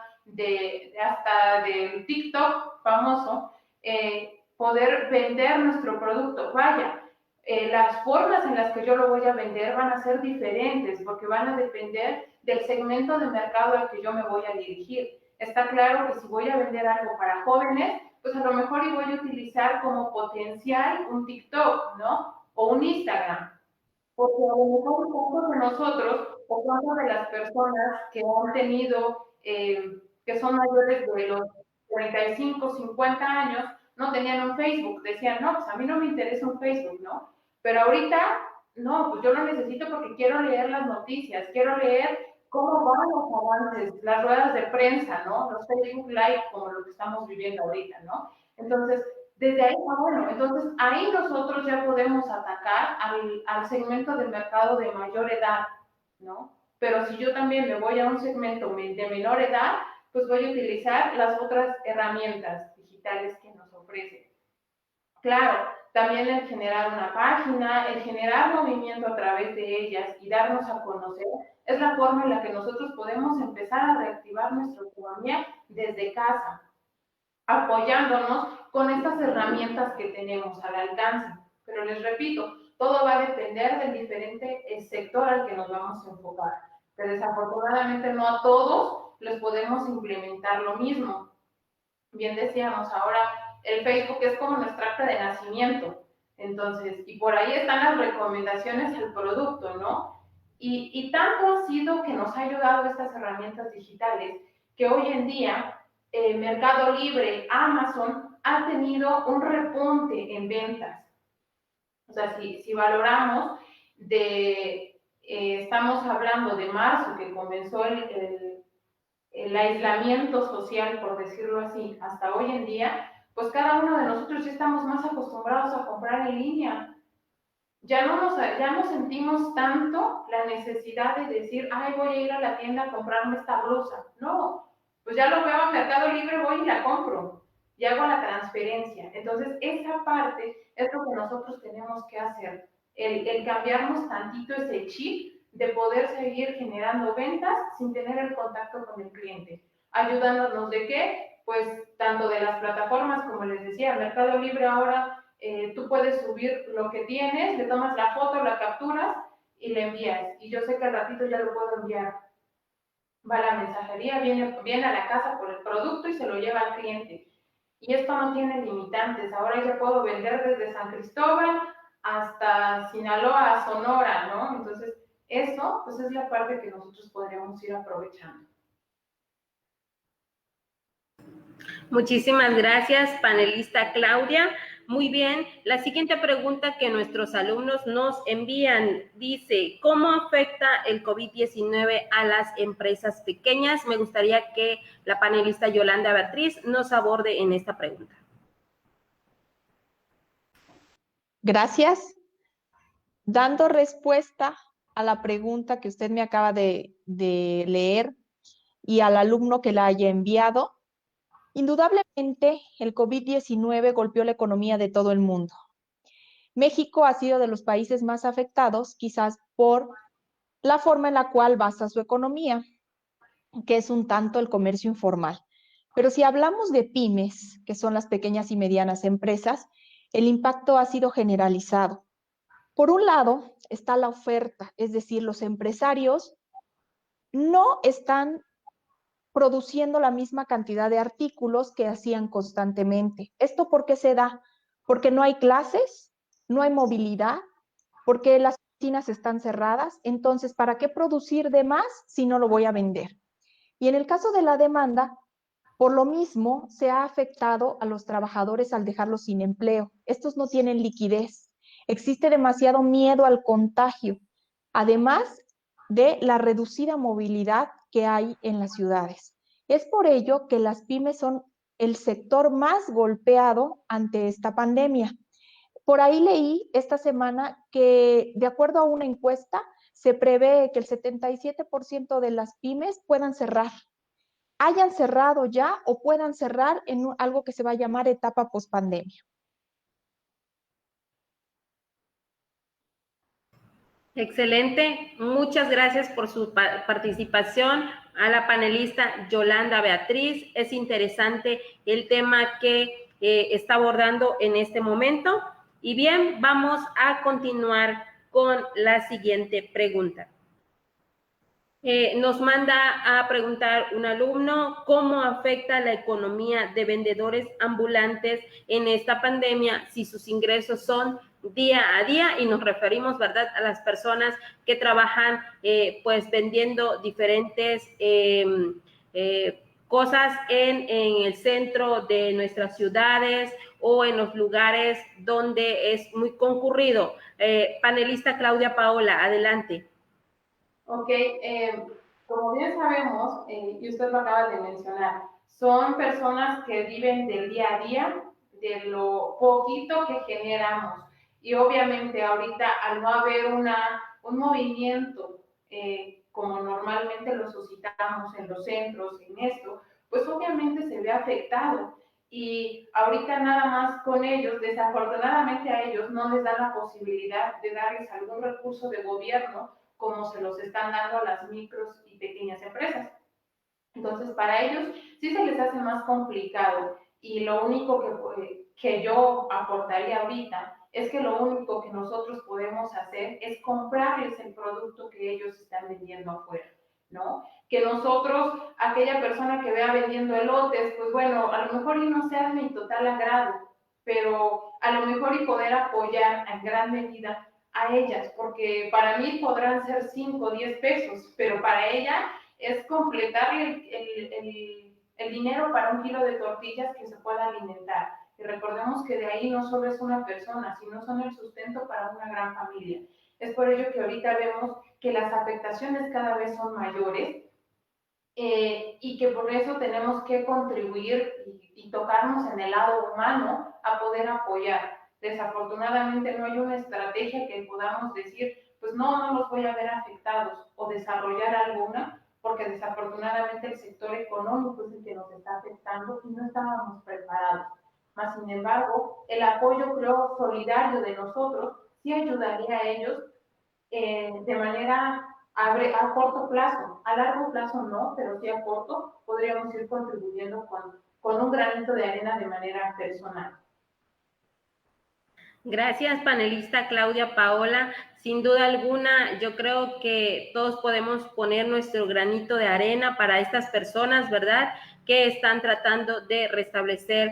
hasta del TikTok famoso, poder vender nuestro producto. Vaya, las formas en las que yo lo voy a vender van a ser diferentes porque van a depender del segmento de mercado al que yo me voy a dirigir. Está claro que si voy a vender algo para jóvenes, pues a lo mejor y voy a utilizar como potencial un TikTok, ¿no? O un Instagram. Porque a lo mejor muchos de nosotros, o cuántas de las personas que han tenido, que son mayores de los 35, 50 años, no tenían un Facebook. Decían, no, pues a mí no me interesa un Facebook, ¿no? Pero ahorita, no, pues yo lo necesito porque quiero leer las noticias, quiero leer cómo van los avances, las ruedas de prensa, ¿no? Los Facebook Live, como lo que estamos viviendo ahorita, ¿no? Entonces, desde ahí, bueno, entonces ahí nosotros ya podemos atacar al segmento del mercado de mayor edad, ¿no? Pero si yo también me voy a un segmento de menor edad, pues voy a utilizar las otras herramientas digitales que nos ofrecen. Claro, también el generar una página, el generar movimiento a través de ellas y darnos a conocer, es la forma en la que nosotros podemos empezar a reactivar nuestra economía desde casa, apoyándonos con estas herramientas que tenemos al alcance. Pero les repito, todo va a depender del diferente sector al que nos vamos a enfocar. Que desafortunadamente no a todos les podemos implementar lo mismo. Bien decíamos, ahora el Facebook es como nuestra acta de nacimiento. Entonces, y por ahí están las recomendaciones al producto, ¿no? Y tanto ha sido que nos ha ayudado estas herramientas digitales que hoy en día Mercado Libre, Amazon, ha tenido un repunte en ventas. O sea, si valoramos estamos hablando de marzo, que comenzó el aislamiento social, por decirlo así, hasta hoy en día, pues cada uno de nosotros ya estamos más acostumbrados a comprar en línea. Ya no sentimos tanto la necesidad de decir, ay, voy a ir a la tienda a comprarme esta blusa. No, pues ya lo veo en Mercado Libre, voy y la compro y hago la transferencia. Entonces, esa parte es lo que nosotros tenemos que hacer, el cambiarnos tantito ese chip de poder seguir generando ventas sin tener el contacto con el cliente. Ayudándonos de qué? Pues tanto de las plataformas, como les decía, Mercado Libre ahora tú puedes subir lo que tienes, le tomas la foto, la capturas y le envías. Y yo sé que al ratito ya lo puedo enviar. va a la mensajería, viene a la casa por el producto y se lo lleva al cliente. Y esto no tiene limitantes. Ahora ya puedo vender desde San Cristóbal hasta Sinaloa, Sonora, ¿no? Entonces, eso pues es la parte que nosotros podríamos ir aprovechando. Muchísimas gracias, panelista Claudia. Muy bien, la siguiente pregunta que nuestros alumnos nos envían dice, ¿cómo afecta el COVID-19 a las empresas pequeñas? Me gustaría que la panelista Yolanda Beatriz nos aborde en esta pregunta. Gracias. Dando respuesta a la pregunta que usted me acaba de leer y al alumno que la haya enviado, indudablemente el COVID-19 golpeó la economía de todo el mundo. México ha sido de los países más afectados, quizás por la forma en la cual basa su economía, que es un tanto el comercio informal. Pero si hablamos de pymes, que son las pequeñas y medianas empresas, el impacto ha sido generalizado. Por un lado está la oferta, es decir, los empresarios no están produciendo la misma cantidad de artículos que hacían constantemente. ¿Esto por qué se da? Porque no hay clases, no hay movilidad, porque las oficinas están cerradas. Entonces, ¿para qué producir de más si no lo voy a vender? Y en el caso de la demanda, por lo mismo, se ha afectado a los trabajadores al dejarlos sin empleo. Estos no tienen liquidez. Existe demasiado miedo al contagio, además de la reducida movilidad que hay en las ciudades. Es por ello que las pymes son el sector más golpeado ante esta pandemia. Por ahí leí esta semana que, de acuerdo a una encuesta, se prevé que el 77% de las pymes puedan cerrar, hayan cerrado ya o puedan cerrar en algo que se va a llamar etapa pospandemia. Excelente, muchas gracias por su participación. A la panelista Yolanda Beatriz, es interesante el tema que está abordando en este momento. Y bien, vamos a continuar con la siguiente pregunta. Nos manda a preguntar un alumno, ¿cómo afecta la economía de vendedores ambulantes en esta pandemia si sus ingresos son día a día? Y nos referimos, ¿verdad?, a las personas que trabajan pues vendiendo diferentes cosas en el centro de nuestras ciudades o en los lugares donde es muy concurrido. Panelista Claudia Paola, adelante. Ok, como bien sabemos, y usted lo acaba de mencionar, son personas que viven del día a día, de lo poquito que generamos. Y obviamente ahorita al no haber un movimiento como normalmente lo suscitamos en los centros, en esto, pues obviamente se ve afectado. Y ahorita nada más con ellos, desafortunadamente a ellos no les da la posibilidad de darles algún recurso de gobierno como se los están dando a las micros y pequeñas empresas. Entonces, para ellos sí se les hace más complicado y lo único que yo aportaría ahorita es que lo único que nosotros podemos hacer es comprarles el producto que ellos están vendiendo afuera, ¿no? Que nosotros, aquella persona que vea vendiendo elotes, pues bueno, a lo mejor y no sea de mi total agrado, pero a lo mejor y poder apoyar en gran medida a ellas, porque para mí podrán ser 5 o 10 pesos, pero para ella es completar el dinero para un kilo de tortillas que se pueda alimentar. Y recordemos que de ahí no solo es una persona, sino son el sustento para una gran familia. Es por ello que ahorita vemos que las afectaciones cada vez son mayores y que por eso tenemos que contribuir y tocarnos en el lado humano a poder apoyar. Desafortunadamente no hay una estrategia que podamos decir, pues no los voy a ver afectados o desarrollar alguna, porque desafortunadamente el sector económico es el que nos está afectando y no estábamos preparados. Más sin embargo, el apoyo, creo, solidario de nosotros sí ayudaría a ellos de manera a corto plazo. A largo plazo no, pero sí a corto podríamos ir contribuyendo con un granito de arena de manera personal. Gracias, panelista Claudia Paola. Sin duda alguna, yo creo que todos podemos poner nuestro granito de arena para estas personas, ¿verdad?, que están tratando de restablecer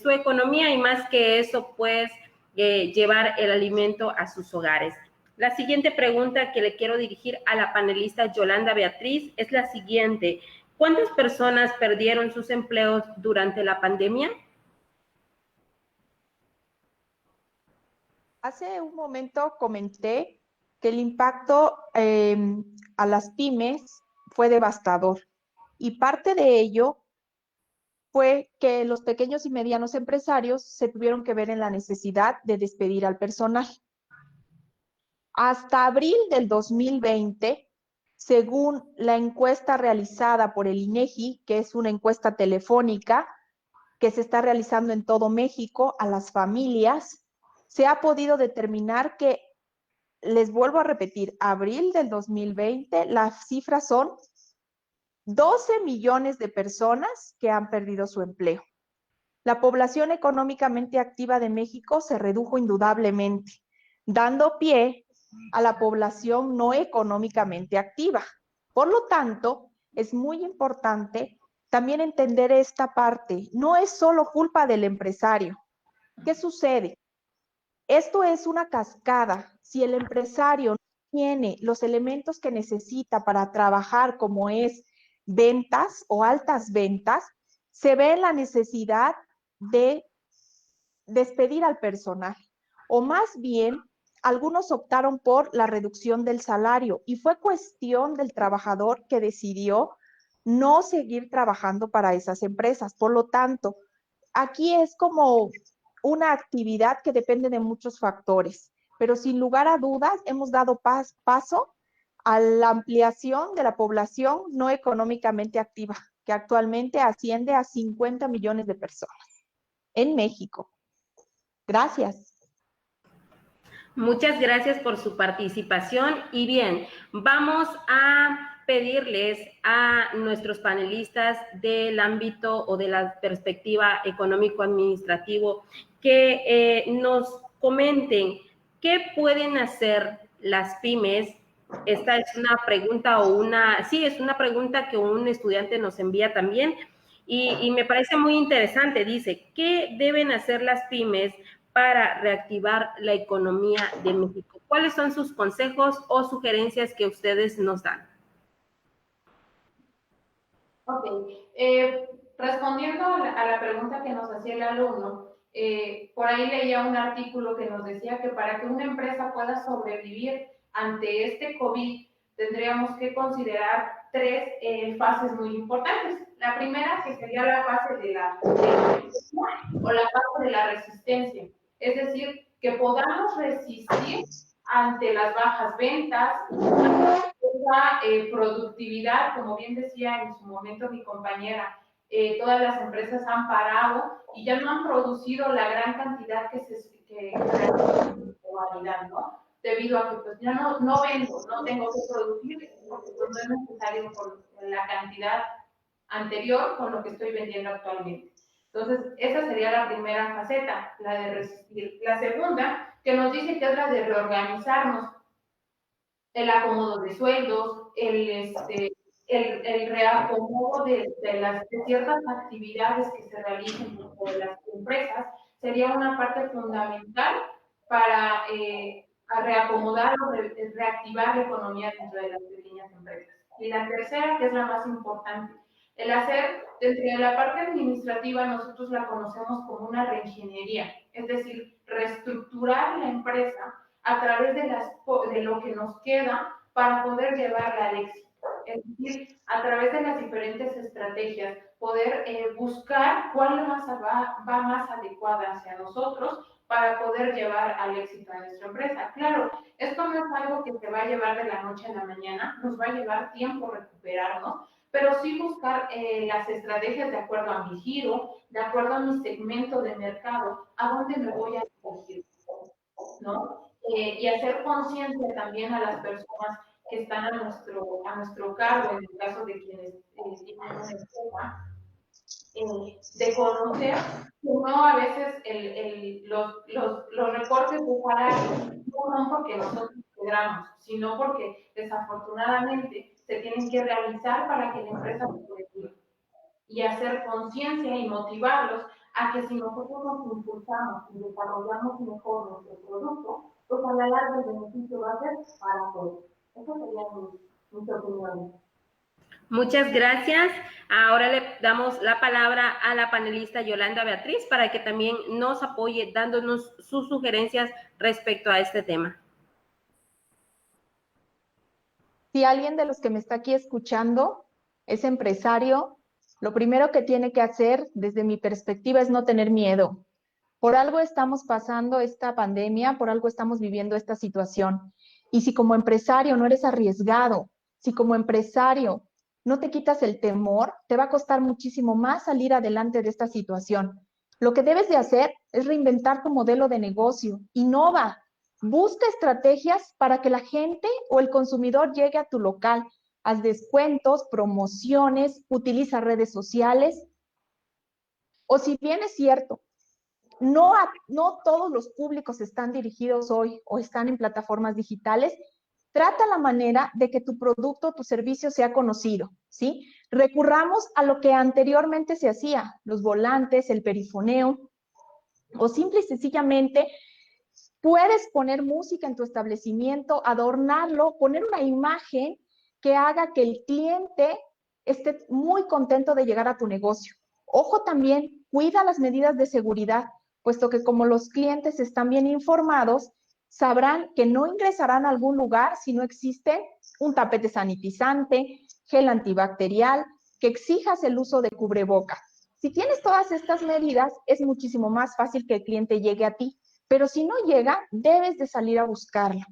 su economía y más que eso, pues, llevar el alimento a sus hogares. La siguiente pregunta que le quiero dirigir a la panelista Yolanda Beatriz es la siguiente. ¿Cuántas personas perdieron sus empleos durante la pandemia? Hace un momento comenté que el impacto a las pymes fue devastador y parte de ello fue que los pequeños y medianos empresarios se tuvieron que ver en la necesidad de despedir al personal. Hasta abril del 2020, según la encuesta realizada por el INEGI, que es una encuesta telefónica que se está realizando en todo México a las familias, se ha podido determinar que, les vuelvo a repetir, abril del 2020, las cifras son 12 millones de personas que han perdido su empleo. La población económicamente activa de México se redujo indudablemente, dando pie a la población no económicamente activa. Por lo tanto, es muy importante también entender esta parte. No es solo culpa del empresario. ¿Qué sucede? Esto es una cascada. Si el empresario no tiene los elementos que necesita para trabajar, como es ventas o altas ventas, se ve la necesidad de despedir al personal. O más bien, algunos optaron por la reducción del salario y fue cuestión del trabajador que decidió no seguir trabajando para esas empresas. Por lo tanto, aquí es como una actividad que depende de muchos factores, pero sin lugar a dudas hemos dado paso a la ampliación de la población no económicamente activa, que actualmente asciende a 50 millones de personas en México. Gracias. Muchas gracias por su participación y bien, vamos a pedirles a nuestros panelistas del ámbito o de la perspectiva económico-administrativo que nos comenten qué pueden hacer las pymes. Esta es una pregunta es una pregunta que un estudiante nos envía también y me parece muy interesante. Dice, ¿qué deben hacer las pymes para reactivar la economía de México? ¿Cuáles son sus consejos o sugerencias que ustedes nos dan? Ok, respondiendo a la pregunta que nos hacía el alumno, por ahí leía un artículo que nos decía que para que una empresa pueda sobrevivir ante este COVID, tendríamos que considerar tres fases muy importantes. La primera, que sería la fase de la o la fase de la resistencia, es decir, que podamos resistir ante las bajas ventas, esa productividad, como bien decía en su momento mi compañera, todas las empresas han parado y ya no han producido la gran cantidad que ¿no? Debido a que pues ya no vendo, no tengo que producir, porque pues no es necesario por la cantidad anterior con lo que estoy vendiendo actualmente. Entonces, esa sería la primera faceta, la de resistir. La segunda, que nos dice que es la de reorganizarnos, el acomodo de sueldos, el reacomodo de ciertas actividades que se realicen dentro de las empresas, sería una parte fundamental para reacomodar o reactivar la economía dentro de las pequeñas empresas. Y la tercera, que es la más importante, el hacer, dentro de la parte administrativa, nosotros la conocemos como una reingeniería, es decir, reestructurar la empresa a través de lo que nos queda para poder llevarla al éxito. Es decir, a través de las diferentes estrategias, poder buscar cuál va más adecuada hacia nosotros para poder llevar al éxito a nuestra empresa. Claro, esto no es algo que se va a llevar de la noche a la mañana, nos va a llevar tiempo recuperarnos, pero sí buscar las estrategias de acuerdo a mi giro, de acuerdo a mi segmento de mercado, a dónde me voy a dirigir, ¿no? Y hacer conciencia también a las personas que están a nuestro cargo, en el caso de quienes tienen una empresa, de conocer que no a veces los recortes de salario no son porque nosotros integramos, sino porque desafortunadamente se tienen que realizar para que la empresa pueda ir y hacer conciencia y motivarlos a que si nosotros nos impulsamos y desarrollamos mejor nuestro producto, pues a la larga el beneficio va a ser para todos. Eso sería mi opinión. Muchas gracias. Ahora le damos la palabra a la panelista Yolanda Beatriz para que también nos apoye dándonos sus sugerencias respecto a este tema. Si alguien de los que me está aquí escuchando es empresario, lo primero que tiene que hacer desde mi perspectiva es no tener miedo. Por algo estamos pasando esta pandemia, por algo estamos viviendo esta situación. Y si como empresario no eres arriesgado, si como empresario no te quitas el temor, te va a costar muchísimo más salir adelante de esta situación. Lo que debes de hacer es reinventar tu modelo de negocio. Innova. Busca estrategias para que la gente o el consumidor llegue a tu local. Haz descuentos, promociones, utiliza redes sociales. O si bien es cierto, no todos los públicos están dirigidos hoy o están en plataformas digitales, trata la manera de que tu producto o tu servicio sea conocido, ¿sí? Recurramos a lo que anteriormente se hacía, los volantes, el perifoneo, o simple y sencillamente puedes poner música en tu establecimiento, adornarlo, poner una imagen que haga que el cliente esté muy contento de llegar a tu negocio. Ojo también, cuida las medidas de seguridad, puesto que como los clientes están bien informados, sabrán que no ingresarán a algún lugar si no existe un tapete sanitizante, gel antibacterial, que exijas el uso de cubreboca. Si tienes todas estas medidas, es muchísimo más fácil que el cliente llegue a ti. Pero si no llega, debes de salir a buscarlo.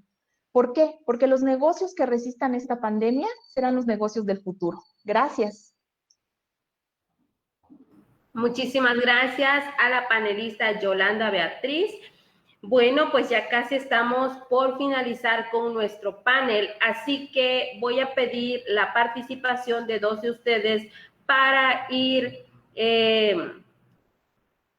¿Por qué? Porque los negocios que resistan esta pandemia serán los negocios del futuro. Gracias. Muchísimas gracias a la panelista Yolanda Beatriz. Bueno, pues ya casi estamos por finalizar con nuestro panel, así que voy a pedir la participación de dos de ustedes para ir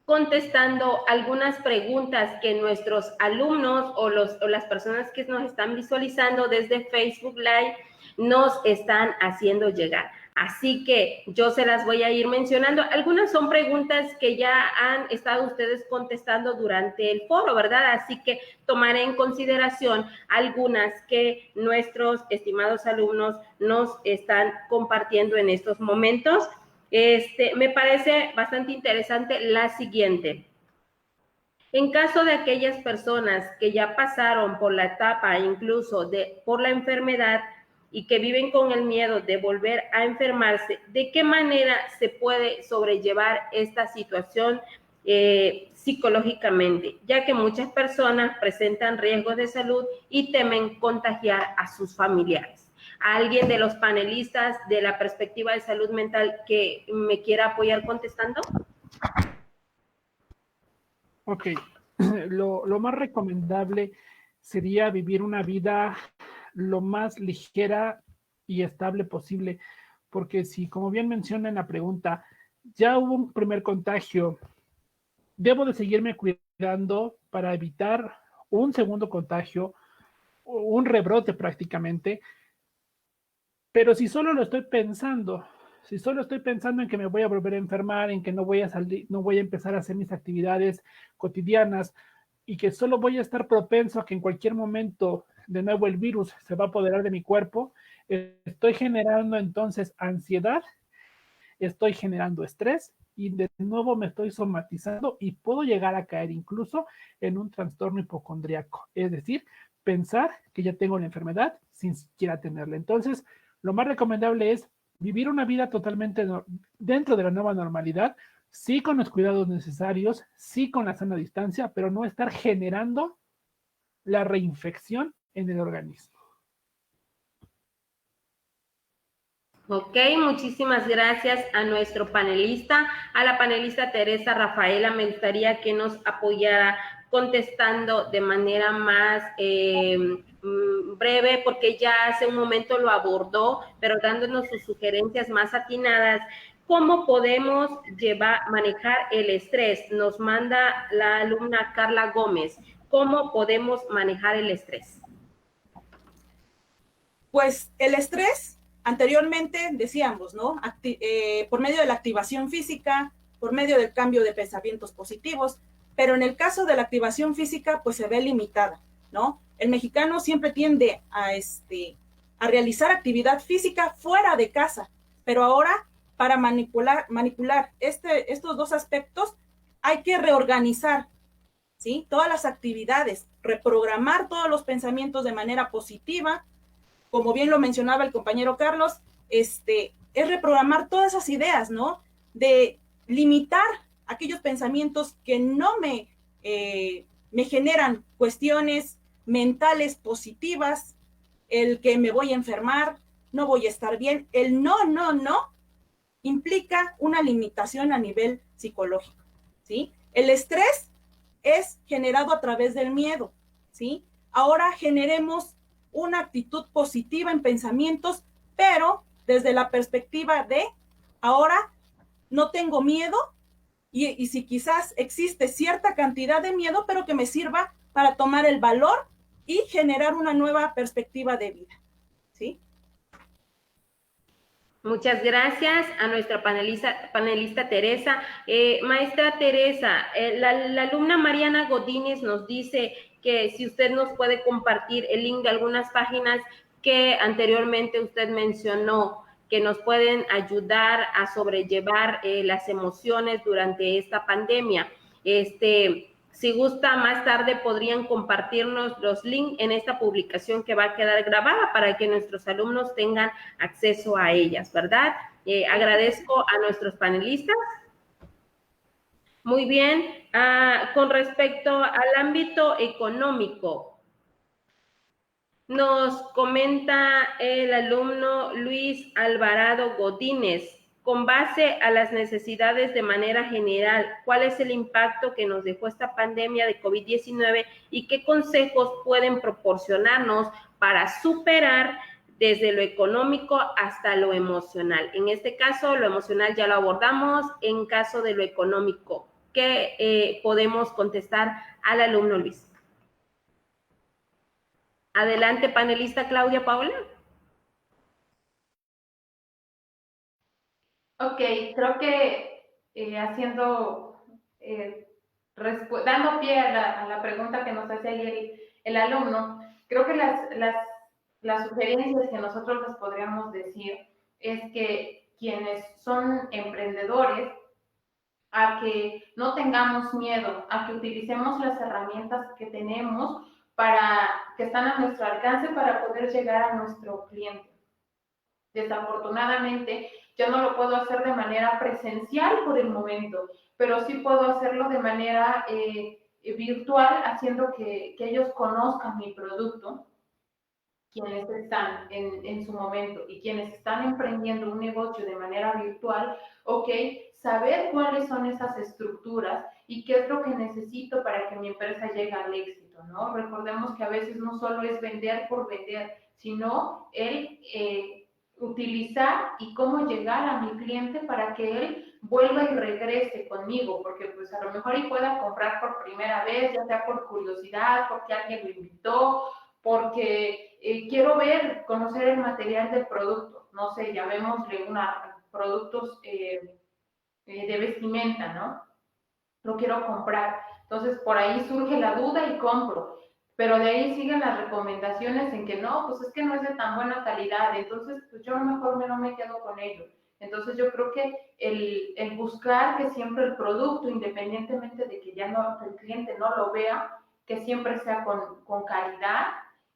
contestando algunas preguntas que nuestros alumnos o las personas que nos están visualizando desde Facebook Live nos están haciendo llegar. Así que yo se las voy a ir mencionando. Algunas son preguntas que ya han estado ustedes contestando durante el foro, ¿verdad? Así que tomaré en consideración algunas que nuestros estimados alumnos nos están compartiendo en estos momentos. Me parece bastante interesante la siguiente. En caso de aquellas personas que ya pasaron por la etapa incluso por la enfermedad y que viven con el miedo de volver a enfermarse, ¿de qué manera se puede sobrellevar esta situación psicológicamente? Ya que muchas personas presentan riesgos de salud y temen contagiar a sus familiares. ¿Alguien de los panelistas de la perspectiva de salud mental que me quiera apoyar contestando? Ok, lo más recomendable sería vivir una vida lo más ligera y estable posible, porque si, como bien menciona en la pregunta, ya hubo un primer contagio, debo de seguirme cuidando para evitar un segundo contagio, un rebrote prácticamente. Pero si solo lo estoy pensando, si solo estoy pensando en que me voy a volver a enfermar, en que no voy a salir, no voy a empezar a hacer mis actividades cotidianas y que solo voy a estar propenso a que en cualquier momento de nuevo el virus se va a apoderar de mi cuerpo, estoy generando entonces ansiedad, estoy generando estrés y de nuevo me estoy somatizando y puedo llegar a caer incluso en un trastorno hipocondriaco, es decir, pensar que ya tengo la enfermedad sin siquiera tenerla. Entonces, lo más recomendable es vivir una vida totalmente dentro de la nueva normalidad, sí con los cuidados necesarios, sí con la sana distancia, pero no estar generando la reinfección en el organismo. Ok, muchísimas gracias a nuestro panelista, a la panelista Teresa Rafaela. Me gustaría que nos apoyara contestando de manera más breve, porque ya hace un momento lo abordó, pero dándonos sus sugerencias más atinadas. ¿Cómo podemos manejar el estrés? Nos manda la alumna Carla Gómez. ¿Cómo podemos manejar el estrés? Pues el estrés, anteriormente decíamos, ¿no? Por medio de la activación física, por medio del cambio de pensamientos positivos, pero en el caso de la activación física, pues se ve limitada, ¿no? El mexicano siempre tiende a realizar actividad física fuera de casa, pero ahora para manipular estos dos aspectos hay que reorganizar, ¿sí? Todas las actividades, reprogramar todos los pensamientos de manera positiva, como bien lo mencionaba el compañero Carlos, es reprogramar todas esas ideas, ¿no? De limitar aquellos pensamientos que no me generan cuestiones mentales positivas, el que me voy a enfermar, no voy a estar bien, el no, implica una limitación a nivel psicológico, ¿sí? El estrés es generado a través del miedo, ¿sí? Ahora generemos una actitud positiva en pensamientos, pero desde la perspectiva de ahora no tengo miedo y si quizás existe cierta cantidad de miedo, pero que me sirva para tomar el valor y generar una nueva perspectiva de vida, ¿sí? Muchas gracias a nuestra panelista Teresa. Maestra Teresa, la alumna Mariana Godínez nos dice que si usted nos puede compartir el link de algunas páginas que anteriormente usted mencionó, que nos pueden ayudar a sobrellevar las emociones durante esta pandemia. Si gusta, más tarde podrían compartirnos los links en esta publicación que va a quedar grabada para que nuestros alumnos tengan acceso a ellas, ¿verdad? Agradezco a nuestros panelistas. Muy bien. Con respecto al ámbito económico, nos comenta el alumno Luis Alvarado Godínez. Con base a las necesidades de manera general, ¿cuál es el impacto que nos dejó esta pandemia de COVID-19 y qué consejos pueden proporcionarnos para superar desde lo económico hasta lo emocional? En este caso, lo emocional ya lo abordamos. En caso de lo económico, ¿qué podemos contestar al alumno Luis? Adelante, panelista Claudia Paola. Ok, creo que dando pie a la pregunta que nos hace ahí el alumno, creo que las sugerencias que nosotros les podríamos decir es que quienes son emprendedores, a que no tengamos miedo, a que utilicemos las herramientas que tenemos que están a nuestro alcance para poder llegar a nuestro cliente. Desafortunadamente, yo no lo puedo hacer de manera presencial por el momento, pero sí puedo hacerlo de manera virtual, haciendo que ellos conozcan mi producto, quienes están en su momento y quienes están emprendiendo un negocio de manera virtual, ok, saber cuáles son esas estructuras y qué es lo que necesito para que mi empresa llegue al éxito, ¿no? Recordemos que a veces no solo es vender por vender, sino el utilizar y cómo llegar a mi cliente para que él vuelva y regrese conmigo, porque pues a lo mejor y pueda comprar por primera vez, ya sea por curiosidad, porque alguien lo invitó, porque quiero conocer el material del producto, no sé, llamémosle productos de vestimenta, ¿no? Lo quiero comprar. Entonces, por ahí surge la duda y compro. Pero de ahí siguen las recomendaciones en que no, pues es que no es de tan buena calidad. Entonces, pues yo mejor no me quedo con ello. Entonces, yo creo que el buscar que siempre el producto, independientemente de que ya no, el cliente no lo vea, que siempre sea con calidad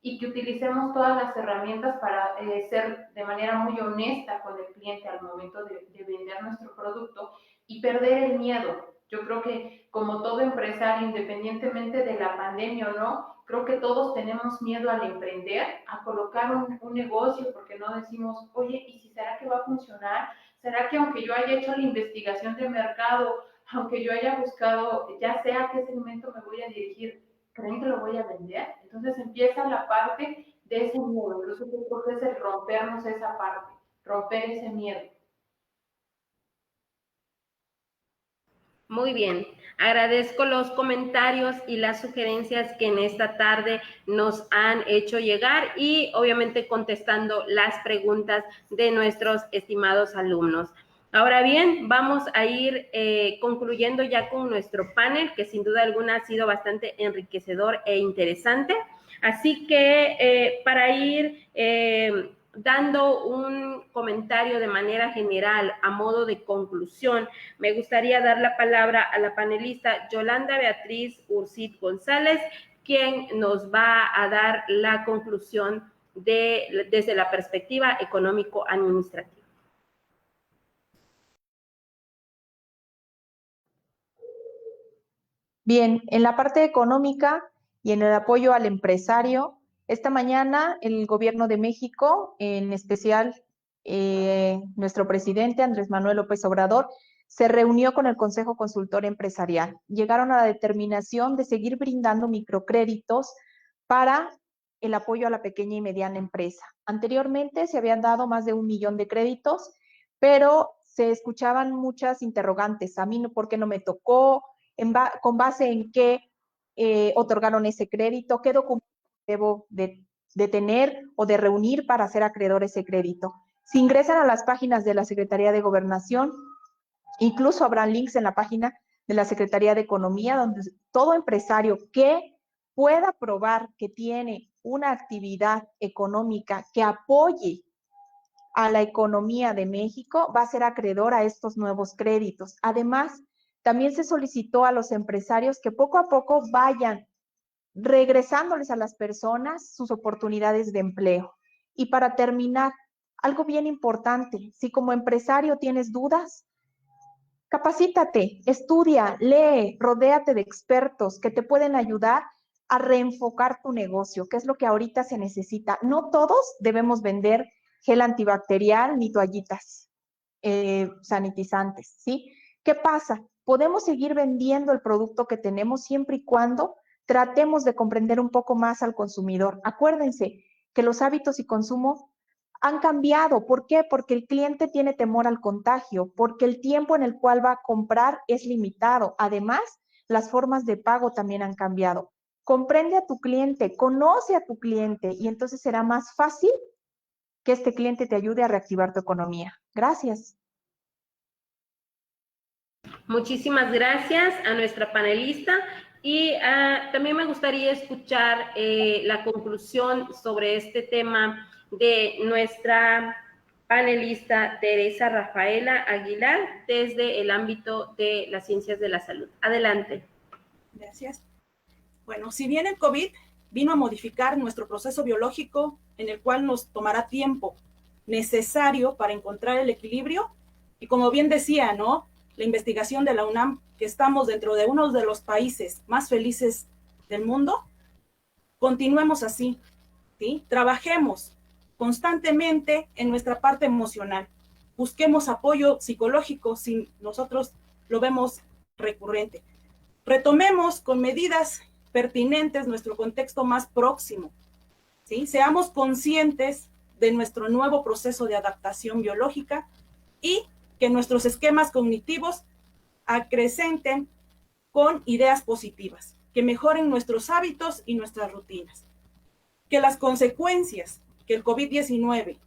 y que utilicemos todas las herramientas para ser de manera muy honesta con el cliente al momento de vender nuestro producto y perder el miedo. Yo creo que como todo empresario, independientemente de la pandemia o no, creo que todos tenemos miedo al emprender, a colocar un negocio, porque no decimos, oye, ¿y si será que va a funcionar? ¿Será que aunque yo haya hecho la investigación de mercado, aunque yo haya buscado, ya sé a qué segmento me voy a dirigir, creen que lo voy a vender? Entonces empieza la parte de ese miedo. Incluso yo creo que es el rompernos esa parte, romper ese miedo. Muy bien, agradezco los comentarios y las sugerencias que en esta tarde nos han hecho llegar y obviamente contestando las preguntas de nuestros estimados alumnos. Ahora bien, vamos a ir concluyendo ya con nuestro panel, que sin duda alguna ha sido bastante enriquecedor e interesante. Así que para ir dando un comentario de manera general a modo de conclusión, me gustaría dar la palabra a la panelista Yolanda Beatriz Urcit González, quien nos va a dar la conclusión desde la perspectiva económico-administrativa. Bien, en la parte económica y en el apoyo al empresario, esta mañana el Gobierno de México, en especial nuestro presidente Andrés Manuel López Obrador, se reunió con el Consejo Consultor Empresarial. Llegaron a la determinación de seguir brindando microcréditos para el apoyo a la pequeña y mediana empresa. Anteriormente se habían dado más de 1 millón de créditos, pero se escuchaban muchas interrogantes. A mí, ¿por qué no me tocó? ¿Con base en qué otorgaron ese crédito? ¿Qué documentos debo de tener o de reunir para ser acreedor ese crédito? Si ingresan a las páginas de la Secretaría de Gobernación, incluso habrá links en la página de la Secretaría de Economía, donde todo empresario que pueda probar que tiene una actividad económica que apoye a la economía de México va a ser acreedor a estos nuevos créditos. Además, también se solicitó a los empresarios que poco a poco vayan regresándoles a las personas sus oportunidades de empleo. Y para terminar, algo bien importante, si como empresario tienes dudas, capacítate, estudia, lee, rodéate de expertos que te pueden ayudar a reenfocar tu negocio, que es lo que ahorita se necesita. No todos debemos vender gel antibacterial ni toallitas sanitizantes, ¿sí? ¿Qué pasa? Podemos seguir vendiendo el producto que tenemos siempre y cuando tratemos de comprender un poco más al consumidor. Acuérdense que los hábitos y consumo han cambiado. ¿Por qué? Porque el cliente tiene temor al contagio, porque el tiempo en el cual va a comprar es limitado. Además, las formas de pago también han cambiado. Comprende a tu cliente, conoce a tu cliente y entonces será más fácil que este cliente te ayude a reactivar tu economía. Gracias. Muchísimas gracias a nuestra panelista y también me gustaría escuchar la conclusión sobre este tema de nuestra panelista Teresa Rafaela Aguilar desde el ámbito de las ciencias de la salud. Adelante. Gracias. Bueno, si bien el COVID vino a modificar nuestro proceso biológico, en el cual nos tomará tiempo necesario para encontrar el equilibrio, y como bien decía, ¿no?, la investigación de la UNAM, que estamos dentro de uno de los países más felices del mundo, continuemos así, ¿sí? Trabajemos constantemente en nuestra parte emocional, busquemos apoyo psicológico si nosotros lo vemos recurrente, retomemos con medidas pertinentes nuestro contexto más próximo, ¿sí? Seamos conscientes de nuestro nuevo proceso de adaptación biológica y que nuestros esquemas cognitivos acrecenten con ideas positivas, que mejoren nuestros hábitos y nuestras rutinas. Que las consecuencias que el COVID-19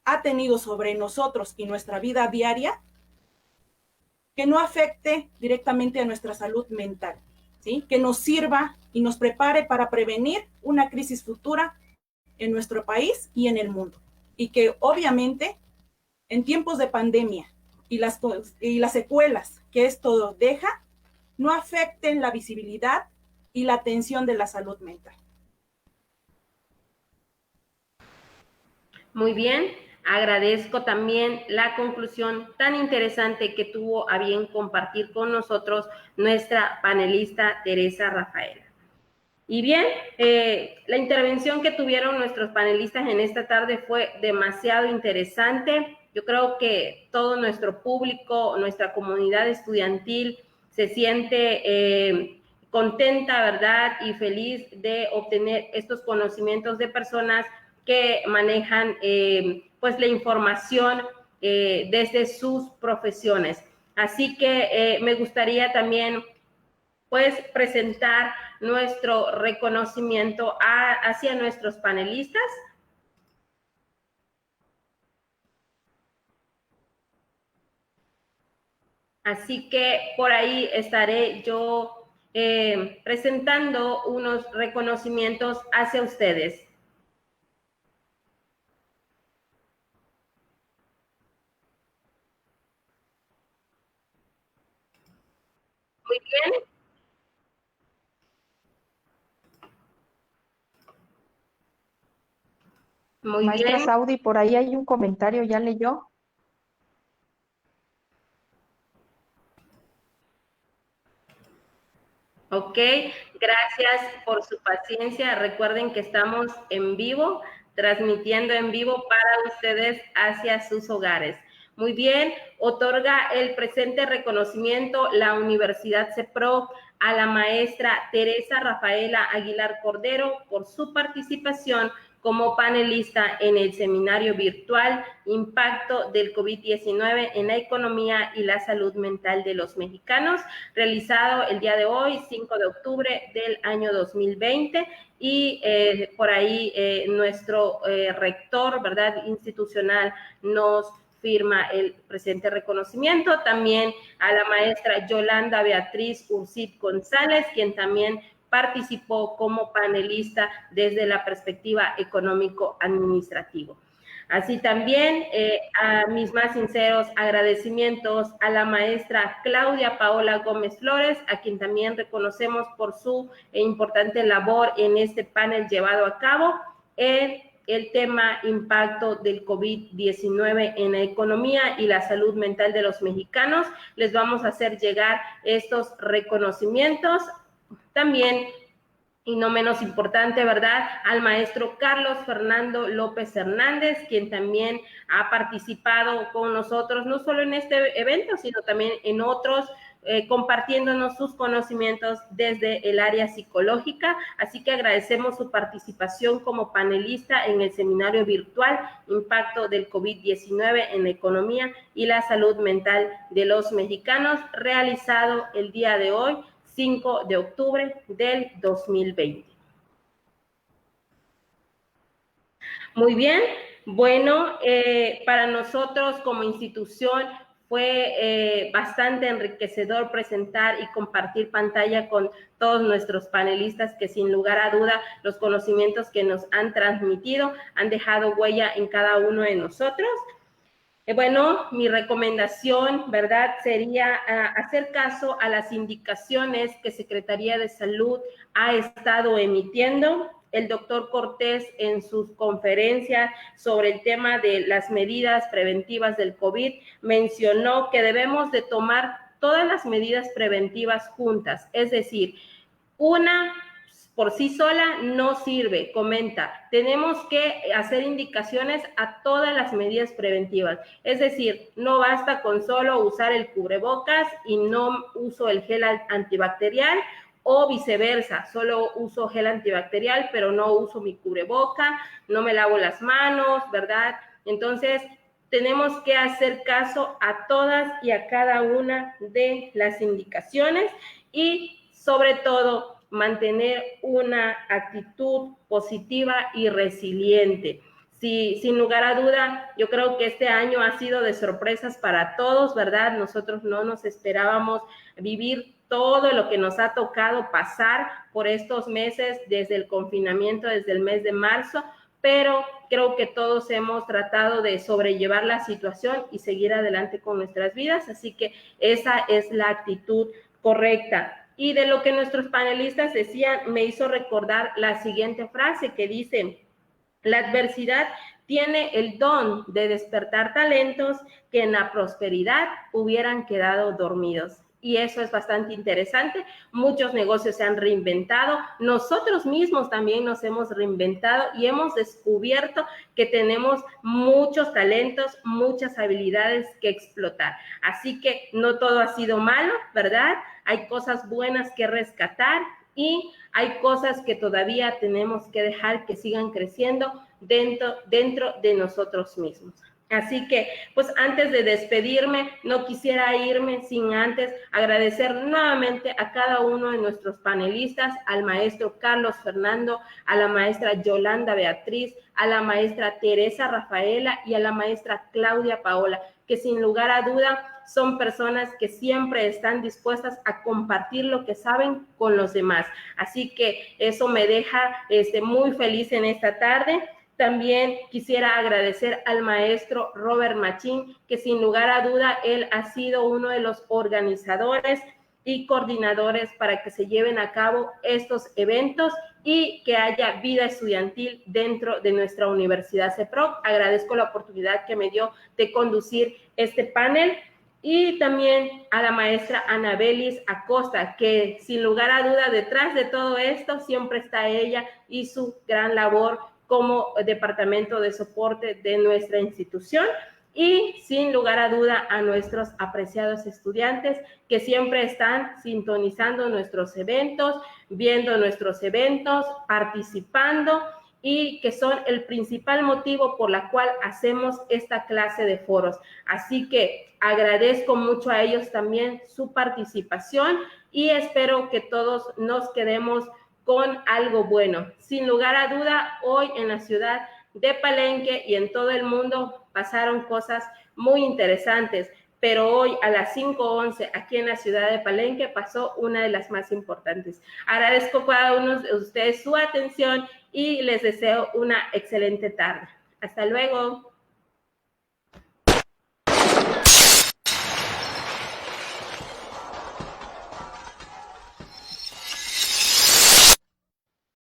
ha tenido sobre nosotros y nuestra vida diaria, que no afecte directamente a nuestra salud mental, ¿sí? Que nos sirva y nos prepare para prevenir una crisis futura en nuestro país y en el mundo. Y que obviamente en tiempos de pandemia y las secuelas que esto deja, no afecten la visibilidad y la atención de la salud mental. Muy bien, agradezco también la conclusión tan interesante que tuvo a bien compartir con nosotros nuestra panelista Teresa Rafaela. Y bien, la intervención que tuvieron nuestros panelistas en esta tarde fue demasiado interesante. Yo creo que todo nuestro público, nuestra comunidad estudiantil se siente contenta, ¿verdad? Y feliz de obtener estos conocimientos de personas que manejan pues la información desde sus profesiones. Así que me gustaría también pues presentar nuestro reconocimiento hacia nuestros panelistas. Así que por ahí estaré yo presentando unos reconocimientos hacia ustedes. Muy bien. Muy Maestra bien. Saudi, por ahí hay un comentario, ¿ya leyó? Ok, gracias por su paciencia. Recuerden que estamos en vivo, transmitiendo en vivo para ustedes hacia sus hogares. Muy bien, otorga el presente reconocimiento la Universidad CEPRO a la maestra Teresa Rafaela Aguilar Cordero por su participación como panelista en el seminario virtual Impacto del COVID-19 en la economía y la salud mental de los mexicanos, realizado el día de hoy, 5 de octubre del año 2020, y por ahí nuestro rector, ¿verdad?, institucional nos firma el presente reconocimiento. También a la maestra Yolanda Beatriz Urcit González, quien también participó como panelista desde la perspectiva económico-administrativo. Así también a mis más sinceros agradecimientos a la maestra Claudia Paola Gómez Flores, a quien también reconocemos por su importante labor en este panel llevado a cabo en el tema impacto del COVID-19 en la economía y la salud mental de los mexicanos. Les vamos a hacer llegar estos reconocimientos. También, y no menos importante, ¿verdad?, al maestro Carlos Fernando López Hernández, quien también ha participado con nosotros, no solo en este evento, sino también en otros, compartiéndonos sus conocimientos desde el área psicológica. Así que agradecemos su participación como panelista en el seminario virtual Impacto del COVID-19 en la economía y la salud mental de los mexicanos, realizado el día de hoy, 5 de octubre del 2020. Muy bien, bueno, para nosotros como institución fue bastante enriquecedor presentar y compartir pantalla con todos nuestros panelistas, que sin lugar a duda los conocimientos que nos han transmitido han dejado huella en cada uno de nosotros. Bueno, mi recomendación, ¿verdad?, sería hacer caso a las indicaciones que Secretaría de Salud ha estado emitiendo. El doctor Cortés, en sus conferencias sobre el tema de las medidas preventivas del COVID, mencionó que debemos de tomar todas las medidas preventivas juntas, es decir, una por sí sola no sirve, comenta. Tenemos que hacer indicaciones a todas las medidas preventivas. Es decir, no basta con solo usar el cubrebocas y no uso el gel antibacterial, o viceversa, solo uso gel antibacterial, pero no uso mi cubreboca, no me lavo las manos, ¿verdad? Entonces, tenemos que hacer caso a todas y a cada una de las indicaciones y, sobre todo, mantener una actitud positiva y resiliente. Sí, sin lugar a duda, yo creo que este año ha sido de sorpresas para todos, ¿verdad? Nosotros no nos esperábamos vivir todo lo que nos ha tocado pasar por estos meses desde el confinamiento, desde el mes de marzo, pero creo que todos hemos tratado de sobrellevar la situación y seguir adelante con nuestras vidas, así que esa es la actitud correcta. Y de lo que nuestros panelistas decían, me hizo recordar la siguiente frase que dice: la adversidad tiene el don de despertar talentos que en la prosperidad hubieran quedado dormidos. Y eso es bastante interesante. Muchos negocios se han reinventado, nosotros mismos también nos hemos reinventado y hemos descubierto que tenemos muchos talentos, muchas habilidades que explotar. Así que no todo ha sido malo, ¿verdad? Hay cosas buenas que rescatar y hay cosas que todavía tenemos que dejar que sigan creciendo dentro de nosotros mismos. Así que, pues antes de despedirme, no quisiera irme sin antes agradecer nuevamente a cada uno de nuestros panelistas, al maestro Carlos Fernando, a la maestra Yolanda Beatriz, a la maestra Teresa Rafaela y a la maestra Claudia Paola, que sin lugar a duda son personas que siempre están dispuestas a compartir lo que saben con los demás. Así que eso me deja muy feliz en esta tarde. También quisiera agradecer al maestro Robert Machín, que sin lugar a duda él ha sido uno de los organizadores y coordinadores para que se lleven a cabo estos eventos y que haya vida estudiantil dentro de nuestra Universidad CEPROC. Agradezco la oportunidad que me dio de conducir este panel. Y también a la maestra Anabelis Acosta, que sin lugar a duda detrás de todo esto siempre está ella y su gran labor como departamento de soporte de nuestra institución, y sin lugar a duda a nuestros apreciados estudiantes que siempre están sintonizando nuestros eventos, viendo nuestros eventos, participando, y que son el principal motivo por la cual hacemos esta clase de foros. Así que agradezco mucho a ellos también su participación y espero que todos nos quedemos con algo bueno. Sin lugar a duda, hoy en la ciudad de Palenque y en todo el mundo pasaron cosas muy interesantes, pero hoy a las 5:11 aquí en la ciudad de Palenque pasó una de las más importantes. Agradezco a cada uno de ustedes su atención y les deseo una excelente tarde. Hasta luego.